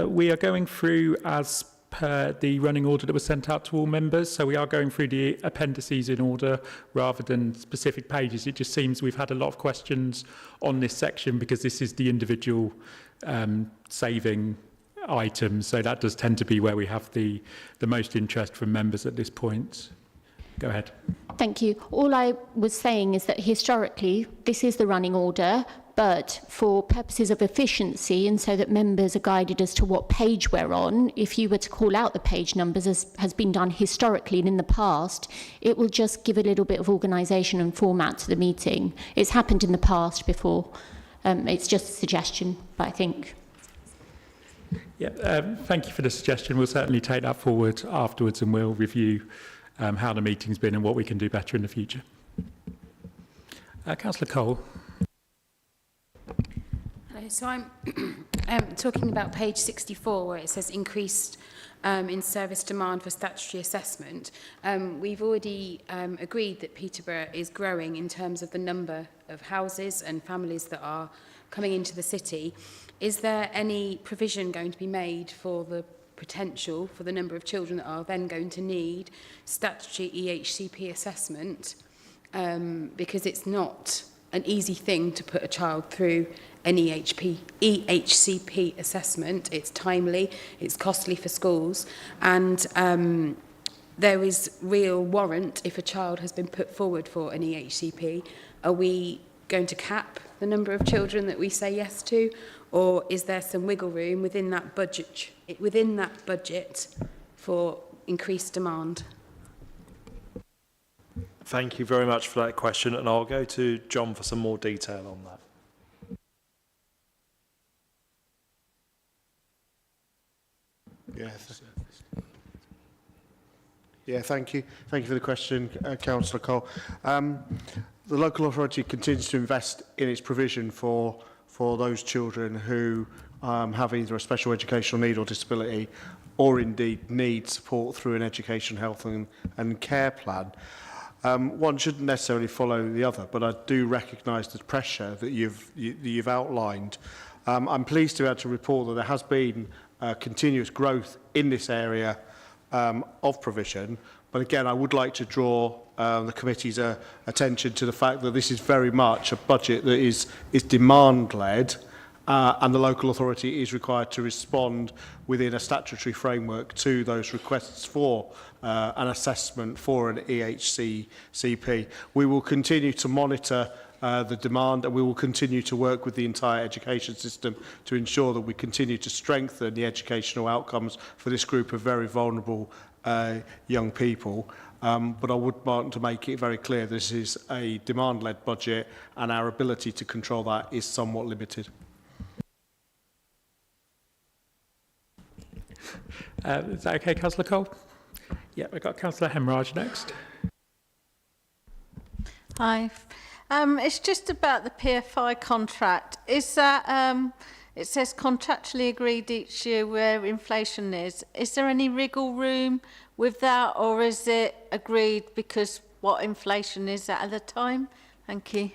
We are going through as per the running order that was sent out to all members. So we are going through the appendices in order rather than specific pages. It just seems we've had a lot of questions on this section because this is the individual saving items. So that does tend to be where we have the most interest from members at this point. Go ahead. Thank you. All I was saying is that historically, this is the running order, but for purposes of efficiency and so that members are guided as to what page we're on, if you were to call out the page numbers as has been done historically and in the past, it will just give a little bit of organisation and format to the meeting. It's happened in the past before. It's just a suggestion, but I think... Yeah, thank you for the suggestion. We'll certainly take that forward afterwards and we'll review how the meeting's been and what we can do better in the future. Councillor Cole. Hello, so I'm talking about page 64 where it says increased in service demand for statutory assessment. We've already agreed that Peterborough is growing in terms of the number of houses and families that are coming into the city. Is there any provision going to be made for the potential for the number of children that are then going to need statutory EHCP assessment? Because it's not an easy thing to put a child through an EHCP assessment. It's timely, it's costly for schools, and there is real warrant if a child has been put forward for an EHCP. Are we going to cap the number of children that we say yes to, or is there some wiggle room within that budget for increased demand? Thank you very much for that question, and I'll go to John for some more detail on that. Thank you. Thank you for the question, Councillor Cole. The local authority continues to invest in its provision for those children who have either a special educational need or disability, or indeed need support through an education, health and care plan. One shouldn't necessarily follow the other, but I do recognise the pressure that you've outlined. I'm pleased to be able to report that there has been continuous growth in this area of provision, but again I would like to draw the committee's attention to the fact that this is very much a budget that is demand-led, and the local authority is required to respond within a statutory framework to those requests for an assessment for an EHCP. We will continue to monitor the demand, and we will continue to work with the entire education system to ensure that we continue to strengthen the educational outcomes for this group of very vulnerable young people. But I would want to make it very clear this is a demand-led budget and our ability to control that is somewhat limited. Is that okay, Councillor Cole? Yeah, we've got Councillor Hemraj next. Hi. It's just about the PFI contract. Is that, it says contractually agreed each year where inflation is. Is there any wriggle room with that, or is it agreed because what inflation is at the time? Thank you.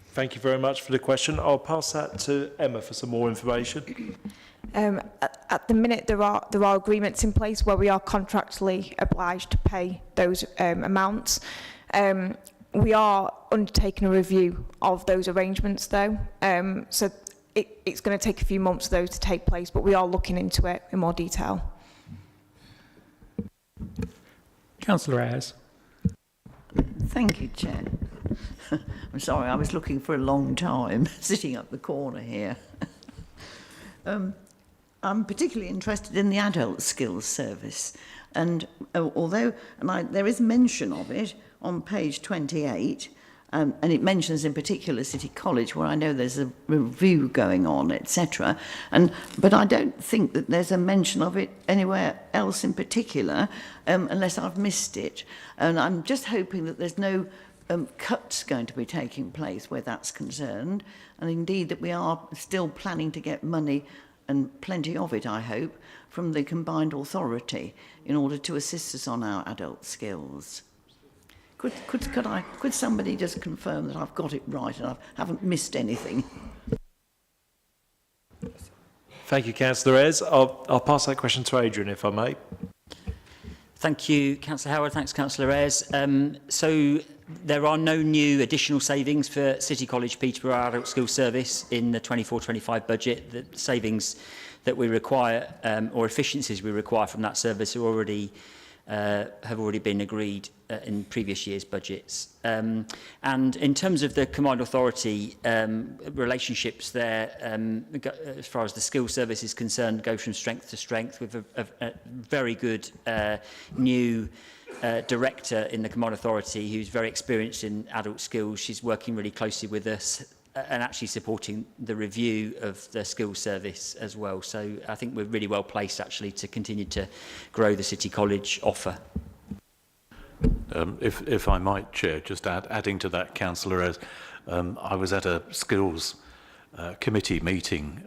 Thank you very much for the question. I'll pass that to Emma for some more information. At the minute, there are agreements in place where we are contractually obliged to pay those amounts. We are undertaking a review of those arrangements, though. So it's going to take a few months for those to take place, but we are looking into it in more detail. Councillor Ayres. Thank you, Chair. I'm sorry, I was looking for a long time, sitting up the corner here. I'm particularly interested in the adult skills service, and there is mention of it on page 28, and it mentions in particular City College, where I know there's a review going on, etc. But I don't think that there's a mention of it anywhere else in particular, unless I've missed it. And I'm just hoping that there's no cuts going to be taking place where that's concerned, and indeed that we are still planning to get money and plenty of it, I hope, from the combined authority in order to assist us on our adult skills. Could somebody just confirm that I've got it right and I haven't missed anything? Thank you, Councillor Ayres. I'll pass that question to Adrian, if I may. Thank you, Councillor Howard. Thanks, Councillor Ayres. So there are no new additional savings for City College Peterborough Adult Skills Service in the 24-25 budget. The savings that we require, or efficiencies we require from that service, are already have already been agreed in previous years' budgets. And in terms of the combined authority, relationships there, as far as the skills service is concerned, go from strength to strength with a very good new director in the combined authority who's very experienced in adult skills. She's working really closely with us and actually supporting the review of the skills service as well. So I think we're really well placed actually to continue to grow the City College offer. If I might, Chair, just adding to that, Councillor Ayres, I was at a skills committee meeting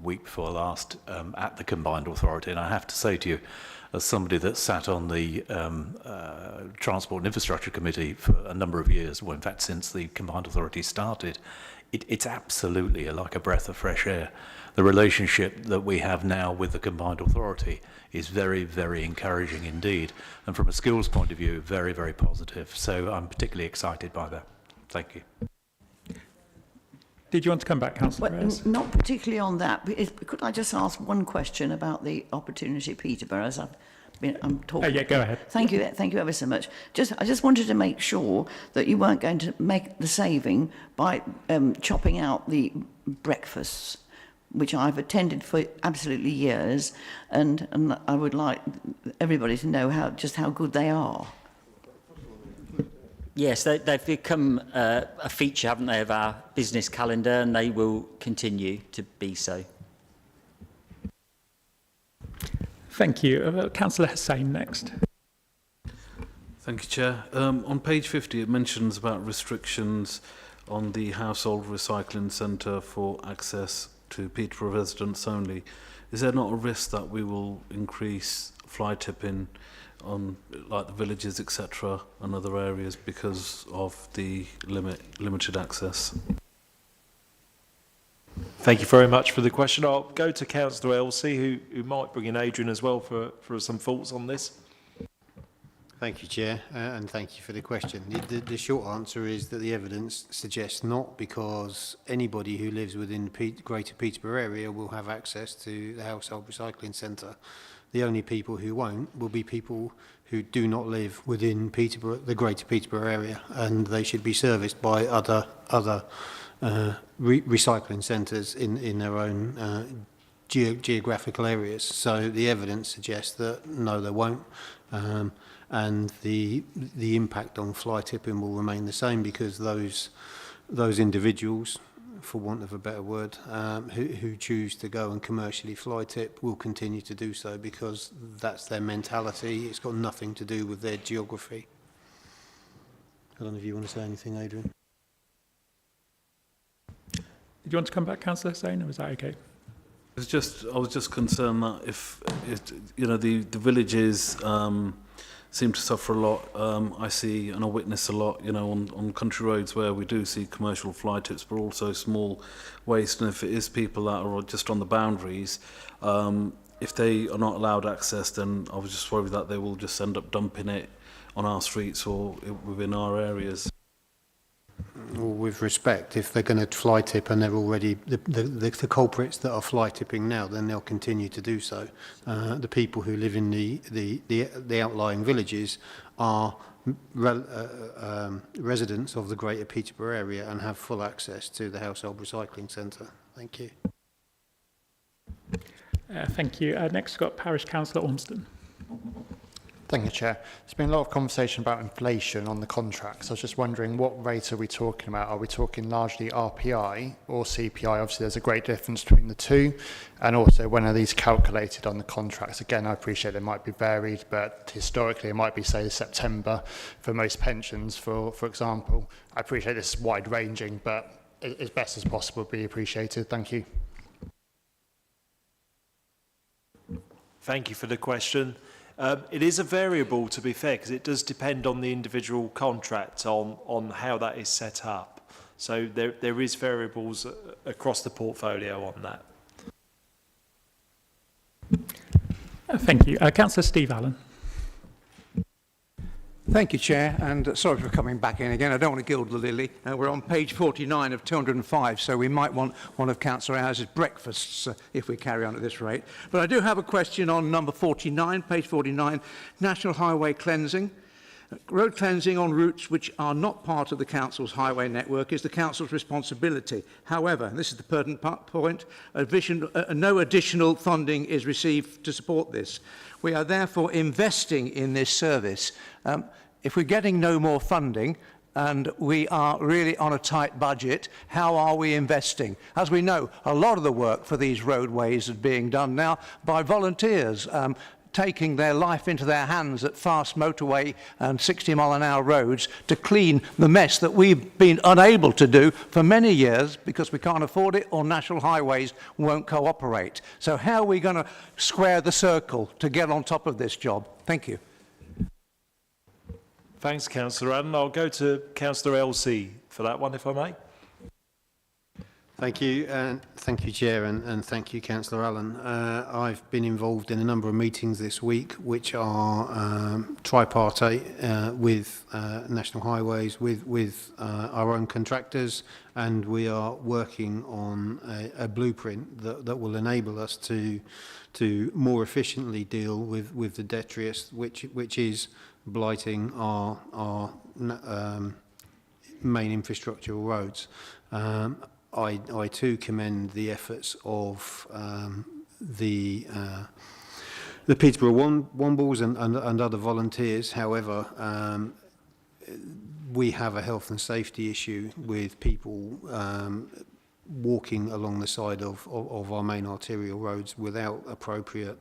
week before last at the Combined Authority, and I have to say to you, as somebody that sat on the Transport and Infrastructure Committee for a number of years, well, in fact, since the Combined Authority started, it's absolutely like a breath of fresh air. The relationship that we have now with the Combined Authority is very, very encouraging indeed. And from a skills point of view, very, very positive. So I'm particularly excited by that. Thank you. Did you want to come back, Councillor Ayres? Not particularly on that, but could I just ask one question about the opportunity Peterborough, as I'm talking. Yeah, go ahead. Thank you ever so much. I just wanted to make sure that you weren't going to make the saving by chopping out the breakfasts, which I've attended for absolutely years, and I would like everybody to know how good they are. Yes, they've become a feature, haven't they, of our business calendar, and they will continue to be so. Thank you. Councillor Hussain next. Thank you, Chair. On page 50, it mentions about restrictions on the household recycling centre for access to Peterborough residents only. Is there not a risk that we will increase fly tipping on like the villages, etc., and other areas because of the limited access? Thank you very much for the question. I'll go to Councillor Elsey, who might bring in Adrian as well for some thoughts on this. Thank you, Chair, and thank you for the question. The short answer is that the evidence suggests not, because anybody who lives within the Greater Peterborough area will have access to the household recycling centre. The only people who won't will be people who do not live within Peterborough, the Greater Peterborough area, and they should be serviced by other recycling centres in their own geographical areas. So the evidence suggests that no, they won't. And the impact on fly tipping will remain the same, because those individuals, for want of a better word, who choose to go and commercially fly tip will continue to do so, because that's their mentality. It's got nothing to do with their geography. I don't know if you want to say anything, Adrian. Did you want to come back, Councillor Hussain, or was that okay? I was just concerned that if the villages seem to suffer a lot. I see and I witness a lot, on country roads where we do see commercial fly tips, but also small waste. And if it is people that are just on the boundaries, if they are not allowed access, then I was just worried that they will just end up dumping it on our streets or within our areas. Well, with respect, if they're going to fly tip and they're already the culprits that are fly tipping now, then they'll continue to do so. The people who live in the outlying villages are residents of the Greater Peterborough area and have full access to the household recycling centre. Thank you. Thank you. Next, we've got Parish Councillor Ormston. Thank you, Chair. There's been a lot of conversation about inflation on the contracts. I was just wondering, what rate are we talking about? Are we talking largely RPI or CPI? Obviously, there's a great difference between the two. And also, when are these calculated on the contracts? Again, I appreciate they might be varied, but historically, it might be, say, September for most pensions, for example. I appreciate this is wide-ranging, but as best as possible would be appreciated. Thank you. Thank you for the question. It is a variable, to be fair, because it does depend on the individual contract on how that is set up. So there is variables across the portfolio on that. Thank you. Councillor Steve Allen. Thank you, Chair, and sorry for coming back in again. I don't want to gild the lily. We're on page 49 of 205, so we might want one of Councillor House's breakfasts if we carry on at this rate. But I do have a question on number 49, page 49, National Highway Cleansing. Road cleansing on routes which are not part of the Council's highway network is the Council's responsibility. However, and this is the pertinent point, no additional funding is received to support this. We are therefore investing in this service. If we're getting no more funding and we are really on a tight budget, how are we investing? As we know, a lot of the work for these roadways is being done now by volunteers, taking their life into their hands at fast motorway and 60-mile-an-hour roads to clean the mess that we've been unable to do for many years because we can't afford it or national highways won't cooperate. So how are we going to square the circle to get on top of this job? Thank you. Thanks, Councillor Allen. I'll go to Councillor LC for that one, if I may. Thank you, Chair, and thank you, Councillor Allen. I've been involved in a number of meetings this week, which are tripartite with National Highways, with our own contractors, and we are working on a blueprint that will enable us to more efficiently deal with the detritus, which is blighting our main infrastrucral roads. I too commend the efforts of the Peterborough Wombles and other volunteers. However, we have a health and safety issue with people walking along the side of our main arterial roads without appropriate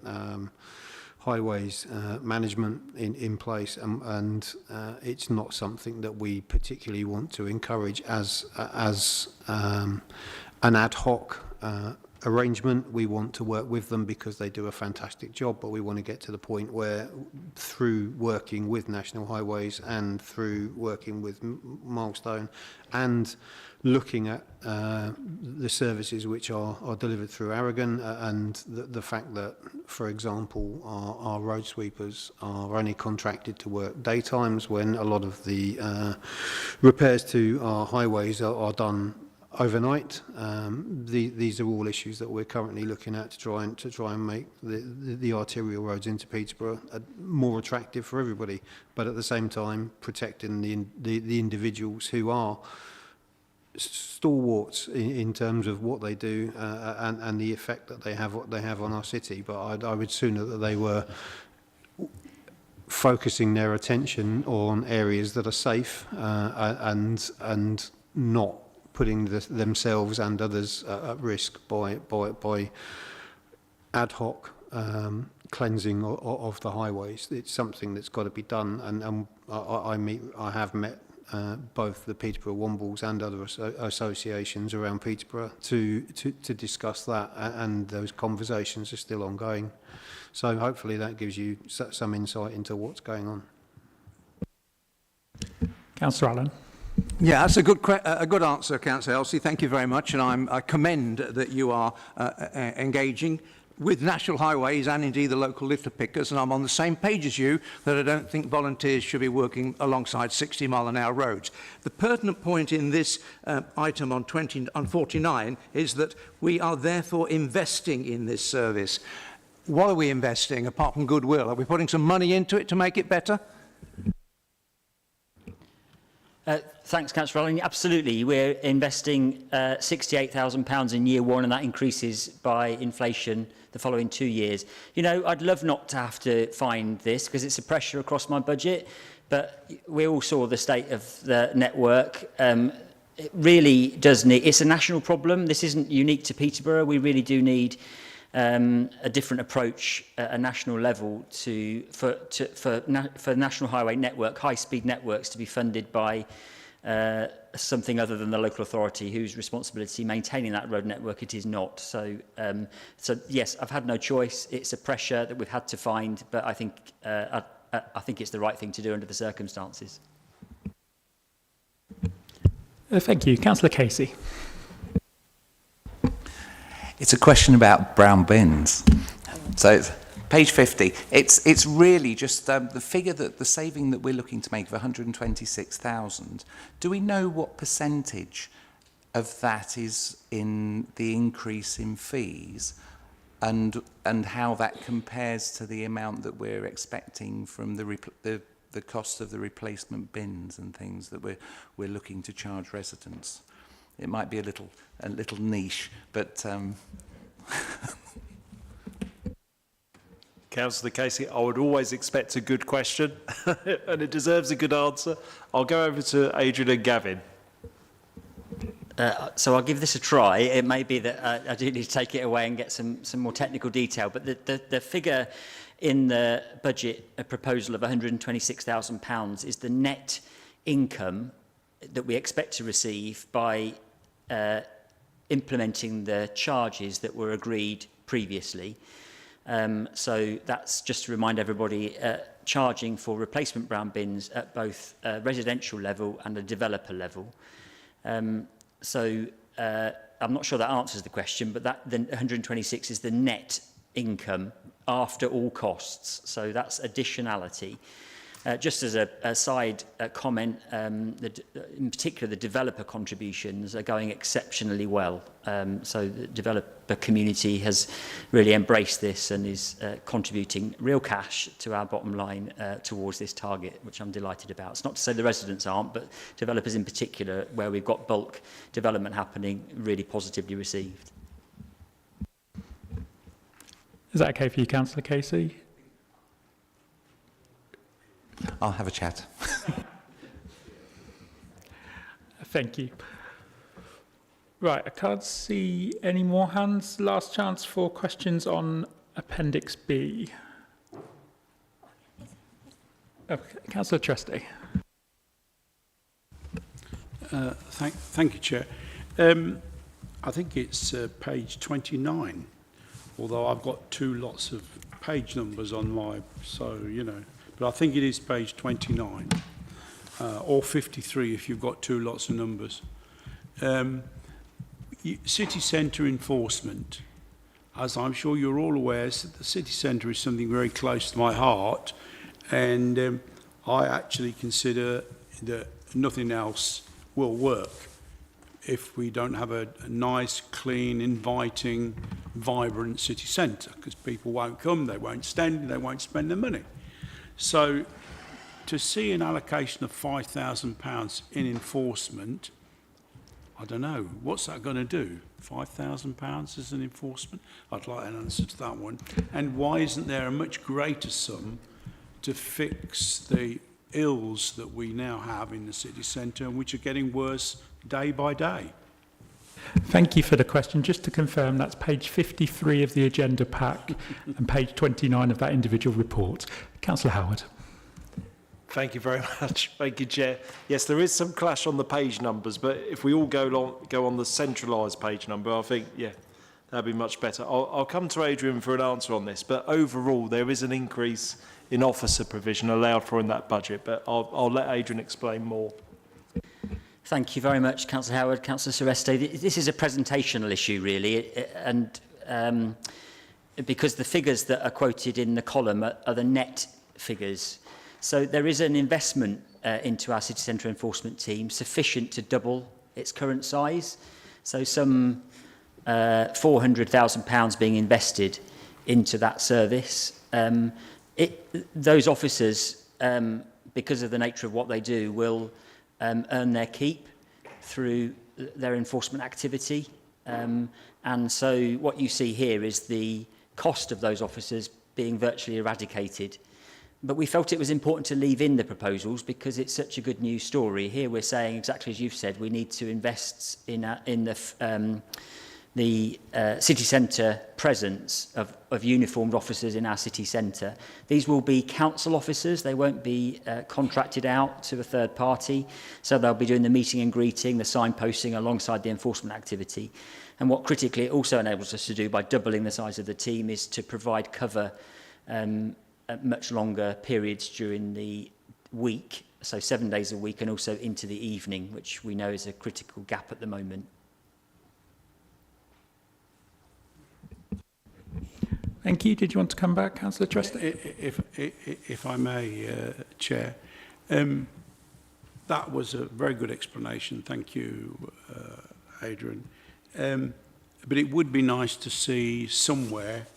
highways management in place, and it's not something that we particularly want to encourage as an ad hoc arrangement. We want to work with them because they do a fantastic job, but we want to get to the point where, through working with National Highways and through working with Milestone and looking at the services which are delivered through Aragon, and the fact that, for example, our road sweepers are only contracted to work daytimes when a lot of the repairs to our highways are done overnight. These are all issues that we're currently looking at to try and make the arterial roads into Peterborough more attractive for everybody, but at the same time protecting the individuals who are stalwarts in terms of what they do and the effect that they have on our city. But I would sooner that they were focusing their attention on areas that are safe and not putting themselves and others at risk by ad hoc cleansing of the highways. It's something that's got to be done, and I have met both the Peterborough Wombles and other associations around Peterborough to discuss that, and those conversations are still ongoing. So hopefully that gives you some insight into what's going on. Councillor Allen. Yeah, that's a good answer, Councillor Elsie. Thank you very much, and I commend that you are engaging with National Highways and indeed the local litter pickers, and I'm on the same page as you that I don't think volunteers should be working alongside 60-mile-an-hour roads. The pertinent point in this item on 49 is that we are therefore investing in this service. What are we investing apart from goodwill? Are we putting some money into it to make it better? Thanks, Councillor Allen. Absolutely. We're investing £68,000 in year one, and that increases by inflation the following 2 years. You know, I'd love not to have to find this because it's a pressure across my budget, but we all saw the state of the network. It really does need, it's a national problem. This isn't unique to Peterborough. We really do need a different approach at a national level for national highway network, high-speed networks to be funded by something other than the local authority whose responsibility maintaining that road network it is not. So, so yes, I've had no choice. It's a pressure that we've had to find, but I think it's the right thing to do under the circumstances. Thank you. Councillor Casey. It's a question about brown bins. So it's page 50. It's really just the figure that the saving that we're looking to make of 126,000. Do we know what percentage of that is in the increase in fees, and how that compares to the amount that we're expecting from the cost of the replacement bins and things that we're looking to charge residents? It might be a little niche, but Councillor Casey, I would always expect a good question, and it deserves a good answer. I'll go over to Adrian and Gavin. So I'll give this a try. It may be that I do need to take it away and get some more technical detail, but the figure in the budget, a proposal of £126,000, is the net income that we expect to receive by implementing the charges that were agreed previously. So that's just to remind everybody, charging for replacement brown bins at both a residential level and a developer level. So I'm not sure that answers the question, but that the 126 is the net income after all costs. So that's additionality. Just as a side comment, in particular, the developer contributions are going exceptionally well. So the developer community has really embraced this and is contributing real cash to our bottom line towards this target, which I'm delighted about. It's not to say the residents aren't, but developers in particular, where we've got bulk development happening, really positively received. Is that okay for you, Councillor Casey? I'll have a chat. Thank you. Right, I can't see any more hands. Last chance for questions on Appendix B. Okay, Councillor Trusty. Thank you, Chair. I think it's page 29, although I've got two lots of page numbers on my, so, you know. But I think it is page 29, or 53 if you've got two lots of numbers. City centre enforcement. As I'm sure you're all aware, the city centre is something very close to my heart, and I actually consider that nothing else will work if we don't have a nice, clean, inviting, vibrant city centre, because people won't come, they won't stand, they won't spend their money. So to see an allocation of £5,000 in enforcement, I don't know, what's that going to do? £5,000 as an enforcement? I'd like an answer to that one. And why isn't there a much greater sum to fix the ills that we now have in the city centre, and which are getting worse day by day? Thank you for the question. Just to confirm, that's page 53 of the agenda pack and page 29 of that individual report. Councillor Howard. Thank you very much. Thank you, Chair. Yes, there is some clash on the page numbers, but if we all go on the centralised page number, I think, yeah, that'd be much better. I'll come to Adrian for an answer on this, but overall there is an increase in officer provision allowed for in that budget, but I'll let Adrian explain more. Thank you very much, Councillor Howard. Councillor Sureste, this is a presentational issue, really, and because the figures that are quoted in the column are the net figures. So there is an investment into our city centre enforcement team sufficient to double its current size. So some £400,000 being invested into that service. Those officers, because of the nature of what they do, will earn their keep through their enforcement activity. And so what you see here is the cost of those officers being virtually eradicated. But we felt it was important to leave in the proposals because it's such a good news story. Here we're saying, exactly as you've said, we need to invest in the the city centre presence of uniformed officers in our city centre. These will be council officers. They won't be contracted out to a third party. So they'll be doing the meeting and greeting, the signposting alongside the enforcement activity. And what critically it also enables us to do by doubling the size of the team is to provide cover at much longer periods during the week, so 7 days a week, and also into the evening, which we know is a critical gap at the moment. Thank you. Did you want to come back, Councillor Trusty? If I may, Chair, that was a very good explanation. Thank you, Adrian. But it would be nice to see somewhere,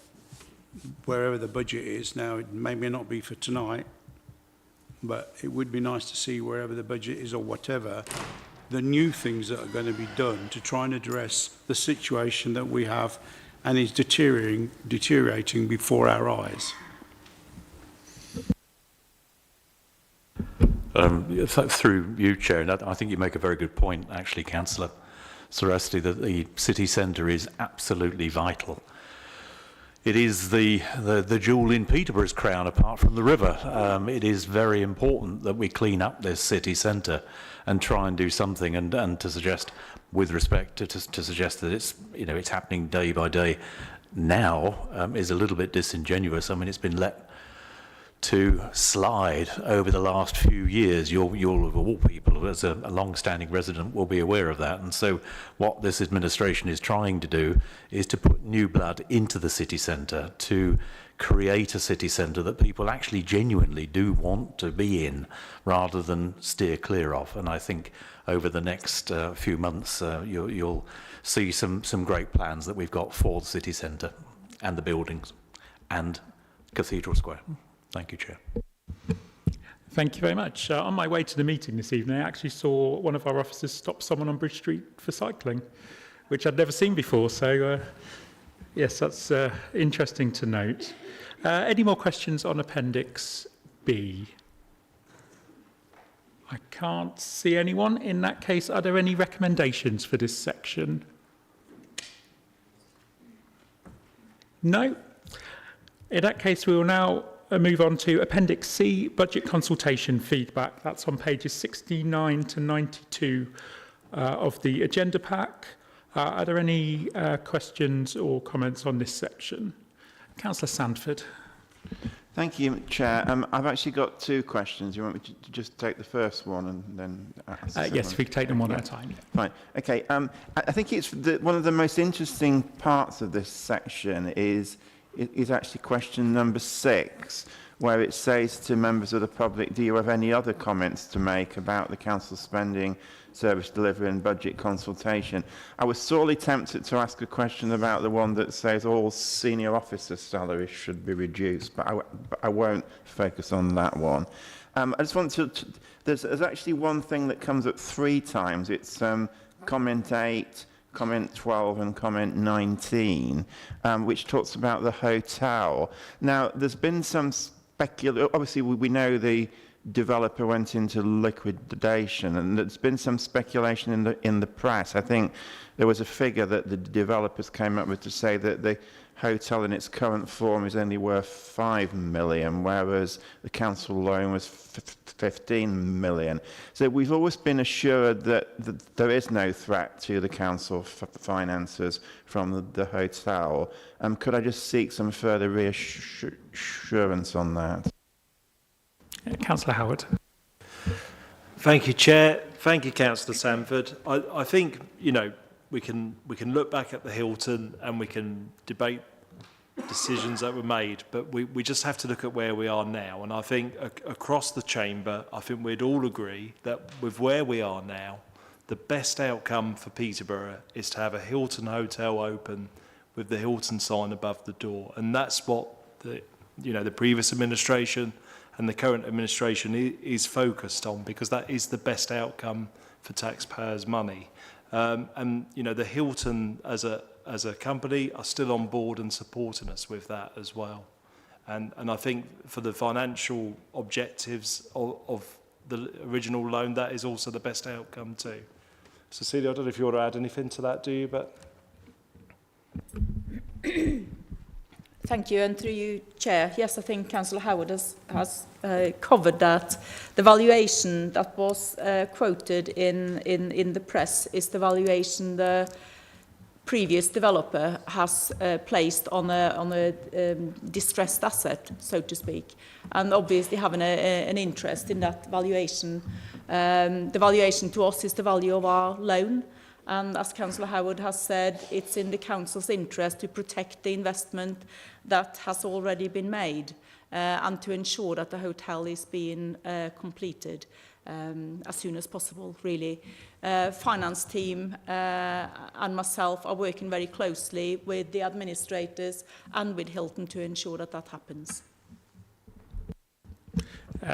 wherever the budget is now, it may not be for tonight, but it would be nice to see wherever the budget is or whatever, the new things that are going to be done to try and address the situation that we have and is deteriorating before our eyes. Through you, Chair, and I think you make a very good point, actually, Councillor Sarasti, that the city centre is absolutely vital. It is the jewel in Peterborough's crown, apart from the river. It is very important that we clean up this city centre and try and do something, and to suggest, with respect to suggest that it's happening day by day now is a little bit disingenuous. I mean, it's been let to slide over the last few years. You'll of all people, as a long-standing resident, will be aware of that. And so what this administration is trying to do is to put new blood into the city centre, to create a city centre that people actually genuinely do want to be in, rather than steer clear of. And I think over the next few months, you'll see some great plans that we've got for the city centre and the buildings and Cathedral Square. Thank you, Chair. Thank you very much. On my way to the meeting this evening, I actually saw one of our officers stop someone on Bridge Street for cycling, which I'd never seen before. So, yes, that's interesting to note. Any more questions on Appendix B? I can't see anyone. In that case, are there any recommendations for this section? No. In that case, we will now move on to Appendix C, Budget Consultation Feedback. That's on pages 69 to 92 of the agenda pack. Are there any questions or comments on this section? Councillor Sandford. Thank you, Chair. I've actually got two questions. You want me to just take the first one and then ask the yes, if we take them one at a time. Fine. Okay. I think it's one of the most interesting parts of this section is actually question number 6, where it says to members of the public, do you have any other comments to make about the council spending, service delivery and budget consultation? I was sorely tempted to ask a question about the one that says all senior officer salaries should be reduced, but I won't focus on that one. I just want to there's actually one thing that comes up 3 times. It's comment 8, comment 12 and comment 19, which talks about the hotel. Now, there's been some obviously we know the developer went into liquidation, and there's been some speculation in the press. I think there was a figure that the developers came up with to say that the hotel in its current form is only worth 5 million, whereas the council loan was 15 million. So we've always been assured that there is no threat to the council finances from the hotel. Could I just seek some further reassurance on that? Councillor Howard. Thank you, Chair. Thank you, Councillor Sandford. I think, we can look back at the Hilton and we can debate decisions that were made, but we just have to look at where we are now. And I think across the chamber, I think we'd all agree that with where we are now, the best outcome for Peterborough is to have a Hilton hotel open with the Hilton sign above the door. And that's what the previous administration and the current administration is focused on, because that is the best outcome for taxpayers' money. The Hilton as a company are still on board and supporting us with that as well. And I think for the financial objectives of the original loan, that is also the best outcome too. Cecilia, I don't know if you want to add anything to that, do you? But Thank you, and through you, Chair. Yes, I think Councillor Howard has covered that. The valuation that was quoted in the press is the valuation the previous developer has placed on a distressed asset, so to speak, and obviously having an interest in that valuation. The valuation to us is the value of our loan, and as Councillor Howard has said, it's in the Council's interest to protect the investment that has already been made and to ensure that the hotel is being completed as soon as possible, really. Finance team and myself are working very closely with the administrators and with Hilton to ensure that that happens.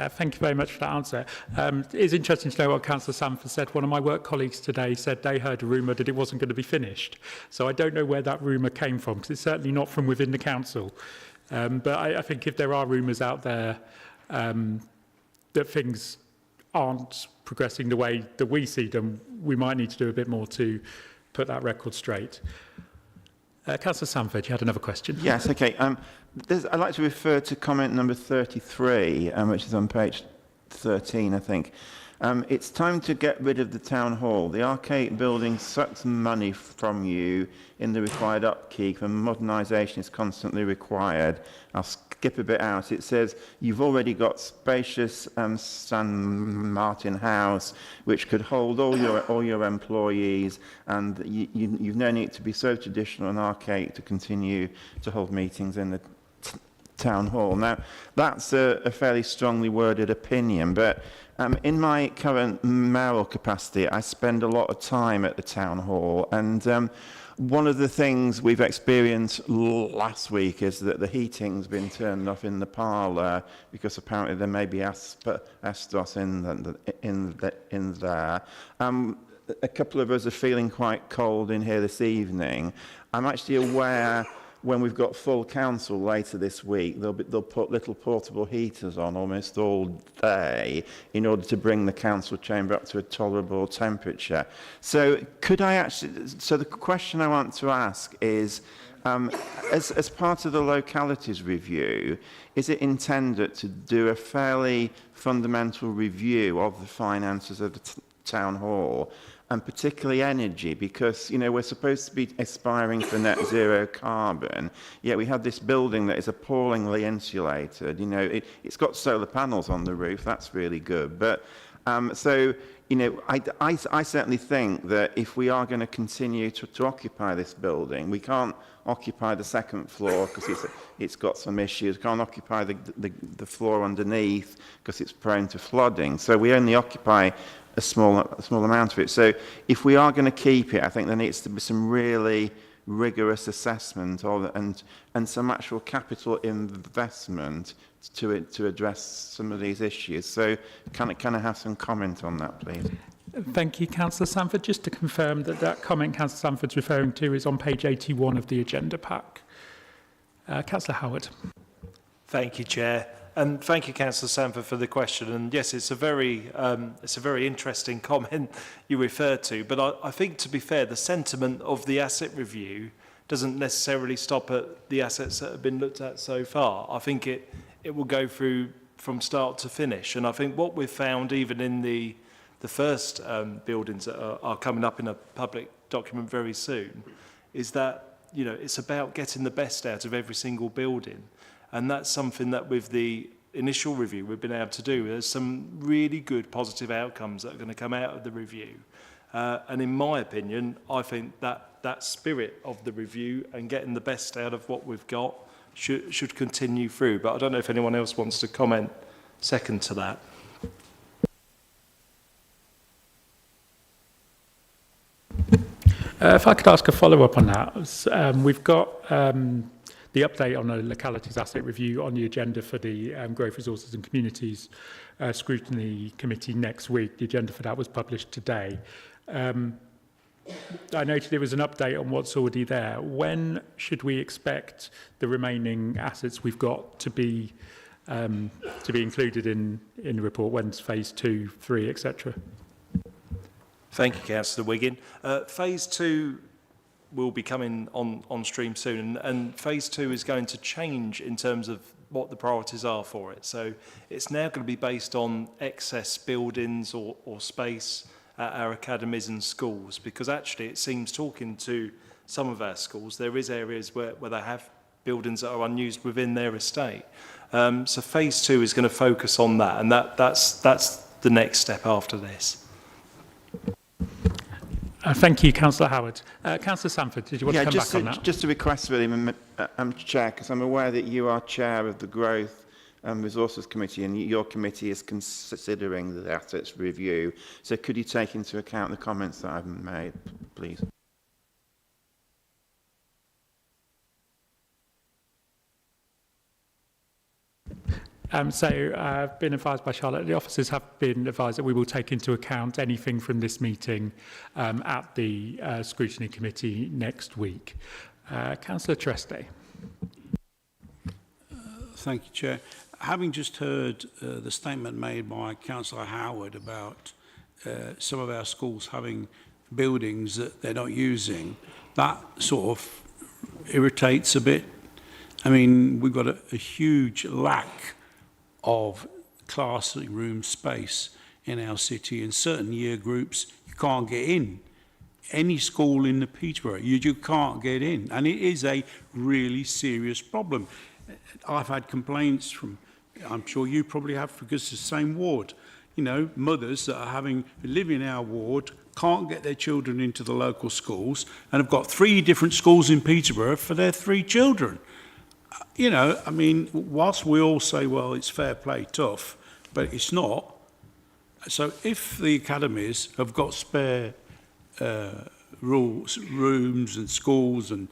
Thank you very much for that answer. It is interesting to know what Councillor Sanford said. One of my work colleagues today said they heard a rumour that it wasn't going to be finished. So I don't know where that rumour came from, because it's certainly not from within the council. But I think if there are rumours out there that things aren't progressing the way that we see them, we might need to do a bit more to put that record straight. Councillor Sanford, you had another question. Yes, okay. I'd like to refer to comment number 33, which is on page 13, I think. It's time to get rid of the town hall. The archaic building sucks money from you in the required upkeep, and modernisation is constantly required. I'll skip a bit out. It says you've already got spacious San Martin house, which could hold all your employees, and you've no need to be so traditional and archaic to continue to hold meetings in the town hall. Now, that's a fairly strongly worded opinion, but in my current mayoral capacity, I spend a lot of time at the town hall, and one of the things we've experienced last week is that the heating's been turned off in the parlour because apparently there may be asbestos in there. A couple of us are feeling quite cold in here this evening. I'm actually aware when we've got full council later this week, they'll put little portable heaters on almost all day in order to bring the council chamber up to a tolerable temperature. So the question I want to ask is, as part of the localities review, is it intended to do a fairly fundamental review of the finances of the town hall, and particularly energy, because, we're supposed to be aspiring for net zero carbon, yet we have this building that is appallingly insulated. It's got solar panels on the roof, that's really good. But, I certainly think that if we are going to continue to occupy this building, we can't occupy the second floor because it's got some issues, can't occupy the floor underneath because it's prone to flooding. So we only occupy a small amount of it. So if we are going to keep it, I think there needs to be some really rigorous assessment and some actual capital investment to address some of these issues. So can I have some comment on that, please? Thank you, Councillor Sanford. Just to confirm that comment Councillor Sanford's referring to is on page 81 of the agenda pack. Councillor Howard. Thank you, Chair. And thank you, Councillor Sanford, for the question. And yes, it's a very interesting comment you referred to. But I think, to be fair, the sentiment of the asset review doesn't necessarily stop at the assets that have been looked at so far. I think it will go through from start to finish. And I think what we've found, even in the first buildings that are coming up in a public document very soon, is that it's about getting the best out of every single building. And that's something that with the initial review we've been able to do. There's some really good positive outcomes that are going to come out of the review. And in my opinion, I think that spirit of the review and getting the best out of what we've got should continue through. But I don't know if anyone else wants to comment second to that. If I could ask a follow-up on that. We've got the update on the localities asset review on the agenda for the Growth Resources and Communities Scrutiny Committee next week. The agenda for that was published today. I noted there was an update on what's already there. When should we expect the remaining assets we've got to be included in the report? When's phase 2, 3, etc.? Thank you, Councillor Wiggin. Phase 2 will be coming on stream soon, and phase 2 is going to change in terms of what the priorities are for it. So it's now going to be based on excess buildings or space at our academies and schools, because actually it seems, talking to some of our schools, there is areas where they have buildings that are unused within their estate. So phase 2 is going to focus on that, and that's the next step after this. Thank you, Councillor Howard. Councillor Sanford, did you want to come back on that? Just a request, really, Chair, because I'm aware that you are Chair of the Growth and Resources Committee, and your committee is considering the assets review. So could you take into account the comments that I've made, please? So I've been advised by Charlotte, the officers have been advised that we will take into account anything from this meeting at the Scrutiny Committee next week. Councillor Treste. Thank you, Chair. Having just heard the statement made by Councillor Howard about some of our schools having buildings that they're not using, that sort of irritates a bit. I mean, we've got a huge lack of classroom space in our city. In certain year groups, you can't get in. Any school in the Peterborough, you can't get in. And it is a really serious problem. I've had complaints from, I'm sure you probably have, because it's the same ward. You know, mothers that are live in our ward, can't get their children into the local schools, and have got 3 different schools in Peterborough for their 3 children. You know, I mean, whilst we all say, well, it's fair play tough, but it's not. So if the academies have got spare rooms and schools and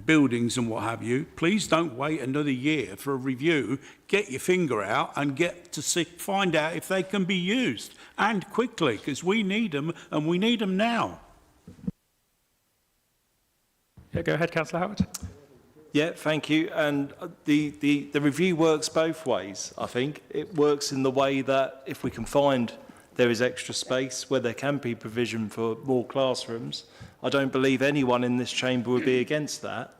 buildings and what have you, please don't wait another year for a review. Get your finger out and get to find out if they can be used, and quickly, because we need them, and we need them now. Yeah, go ahead, Councillor Howard. Yeah, thank you. And the review works both ways, I think. It works in the way that if we can find there is extra space where there can be provision for more classrooms, I don't believe anyone in this chamber would be against that.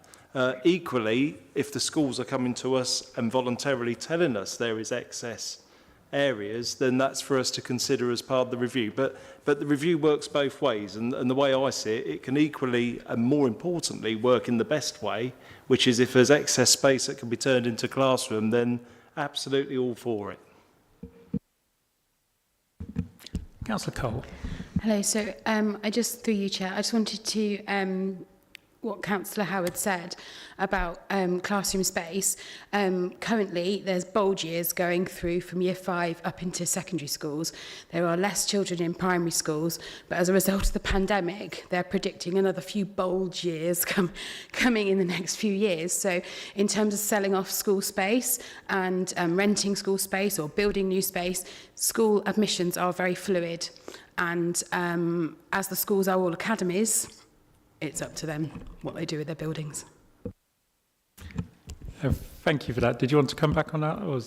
Equally, if the schools are coming to us and voluntarily telling us there is excess areas, then that's for us to consider as part of the review. But the review works both ways, and the way I see it, it can equally and more importantly work in the best way, which is if there's excess space that can be turned into classroom, then absolutely all for it. Councillor Cole. Hello. So I just, through you, Chair, I just wanted to, what Councillor Howard said about classroom space. Currently, there's bulge years going through from year 5 up into secondary schools. There are less children in primary schools, but as a result of the pandemic, they're predicting another few bulge years coming in the next few years. So in terms of selling off school space and renting school space or building new space, school admissions are very fluid. And as the schools are all academies, it's up to them what they do with their buildings. Thank you for that. Did you want to come back on that? Or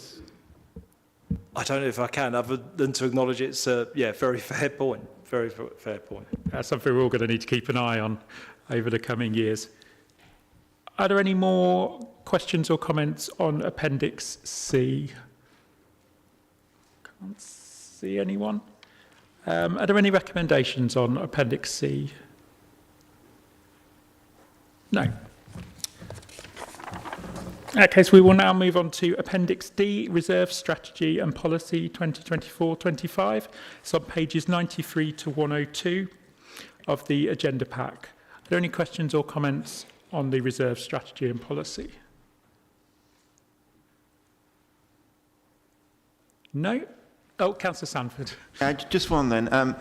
I don't know if I can, other than to acknowledge it's a very fair point. Very fair point. That's something we're all going to need to keep an eye on over the coming years. Are there any more questions or comments on Appendix C? Can't see anyone. Are there any recommendations on Appendix C? No. In that case, we will now move on to Appendix D, Reserve Strategy and Policy 2024-25. It's on pages 93 to 102 of the agenda pack. Are there any questions or comments on the Reserve Strategy and Policy? No? Oh, Councillor Sanford. Just one then.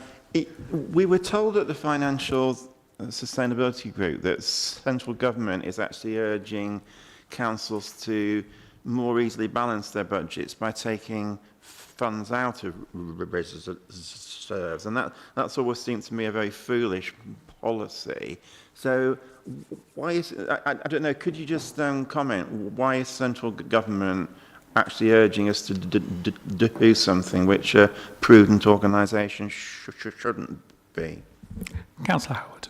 We were told at the Financial Sustainability Group that central government is actually urging councils to more easily balance their budgets by taking funds out of reserves, and that's always seemed to me a very foolish policy. So why is I don't know, could you just comment, why is central government actually urging us to do something which a prudent organisation shouldn't be? Councillor Howard.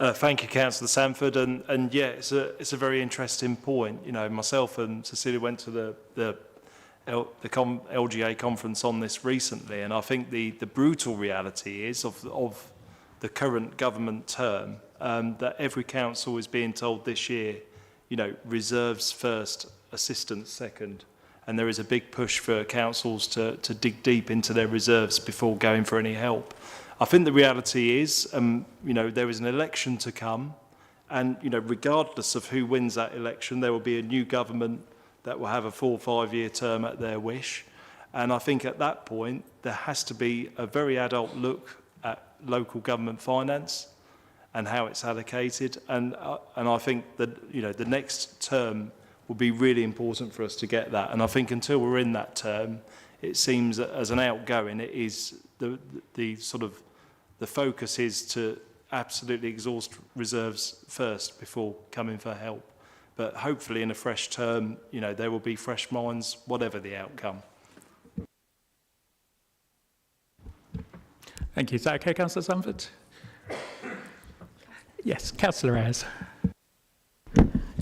Thank you, Councillor Sanford, and yeah, it's a very interesting point. You know, myself and Cecilia went to the LGA conference on this recently, and I think the brutal reality is of the current government term that every council is being told this year, you know, reserves first, assistance second, and there is a big push for councils to dig deep into their reserves before going for any help. I think the reality is, you know, there is an election to come, and, you know, regardless of who wins that election, there will be a new government that will have a 4 or 5 year term at their wish. And I think at that point, there has to be a very adult look at local government finance and how it's allocated. And I think that, you know, the next term will be really important for us to get that. And I think until we're in that term, it seems that as an outgoing, it is the sort of the focus is to absolutely exhaust reserves first before coming for help. But hopefully in a fresh term, you know, there will be fresh minds, whatever the outcome. Thank you. Is that okay, Councillor Sanford? Yes, Councillor Ayres.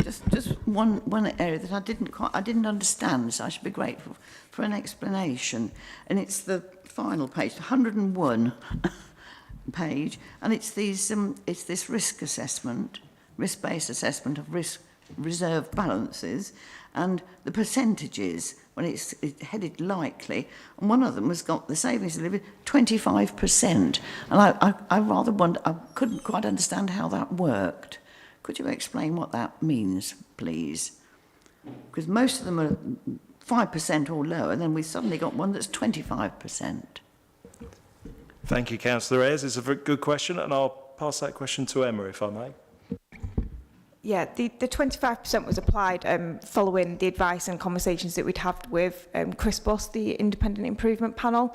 Just one area that I didn't understand, so I should be grateful for an explanation. And it's the final page, 101 page, and it's this risk assessment, risk-based assessment of risk reserve balances, and the percentages when it's headed likely, and one of them has got the savings delivered 25%, and I rather wonder, I couldn't quite understand how that worked. Could you explain what that means, please? Because most of them are 5% or lower, and then we've suddenly got one that's 25%. Thank you, Councillor Ayres. It's a very good question, and I'll pass that question to Emma, if I may. Yeah, the 25% was applied following the advice and conversations that we'd had with Chris Buss, the Independent Improvement Panel.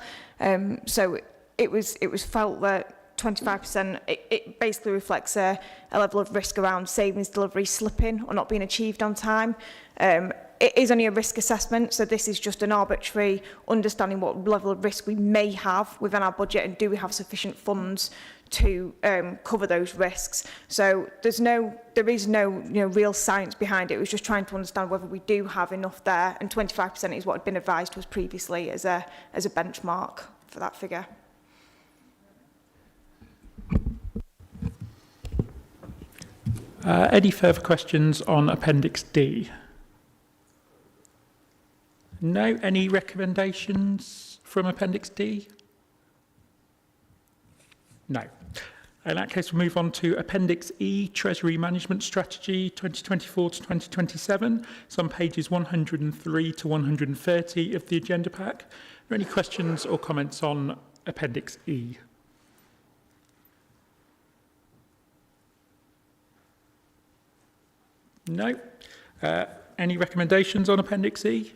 So it was felt that 25%, it basically reflects a level of risk around savings delivery slipping or not being achieved on time. It is only a risk assessment, so this is just an arbitrary understanding what level of risk we may have within our budget, and do we have sufficient funds to cover those risks. So there is no real science behind it. It was just trying to understand whether we do have enough there, and 25% is what had been advised to us previously as a benchmark for that figure. Any further questions on Appendix D? No? Any recommendations from Appendix D? No. In that case, we'll move on to Appendix E, Treasury Management Strategy 2024 to 2027. It's on pages 103 to 130 of the agenda pack. Are there any questions or comments on Appendix E? No. Any recommendations on Appendix E?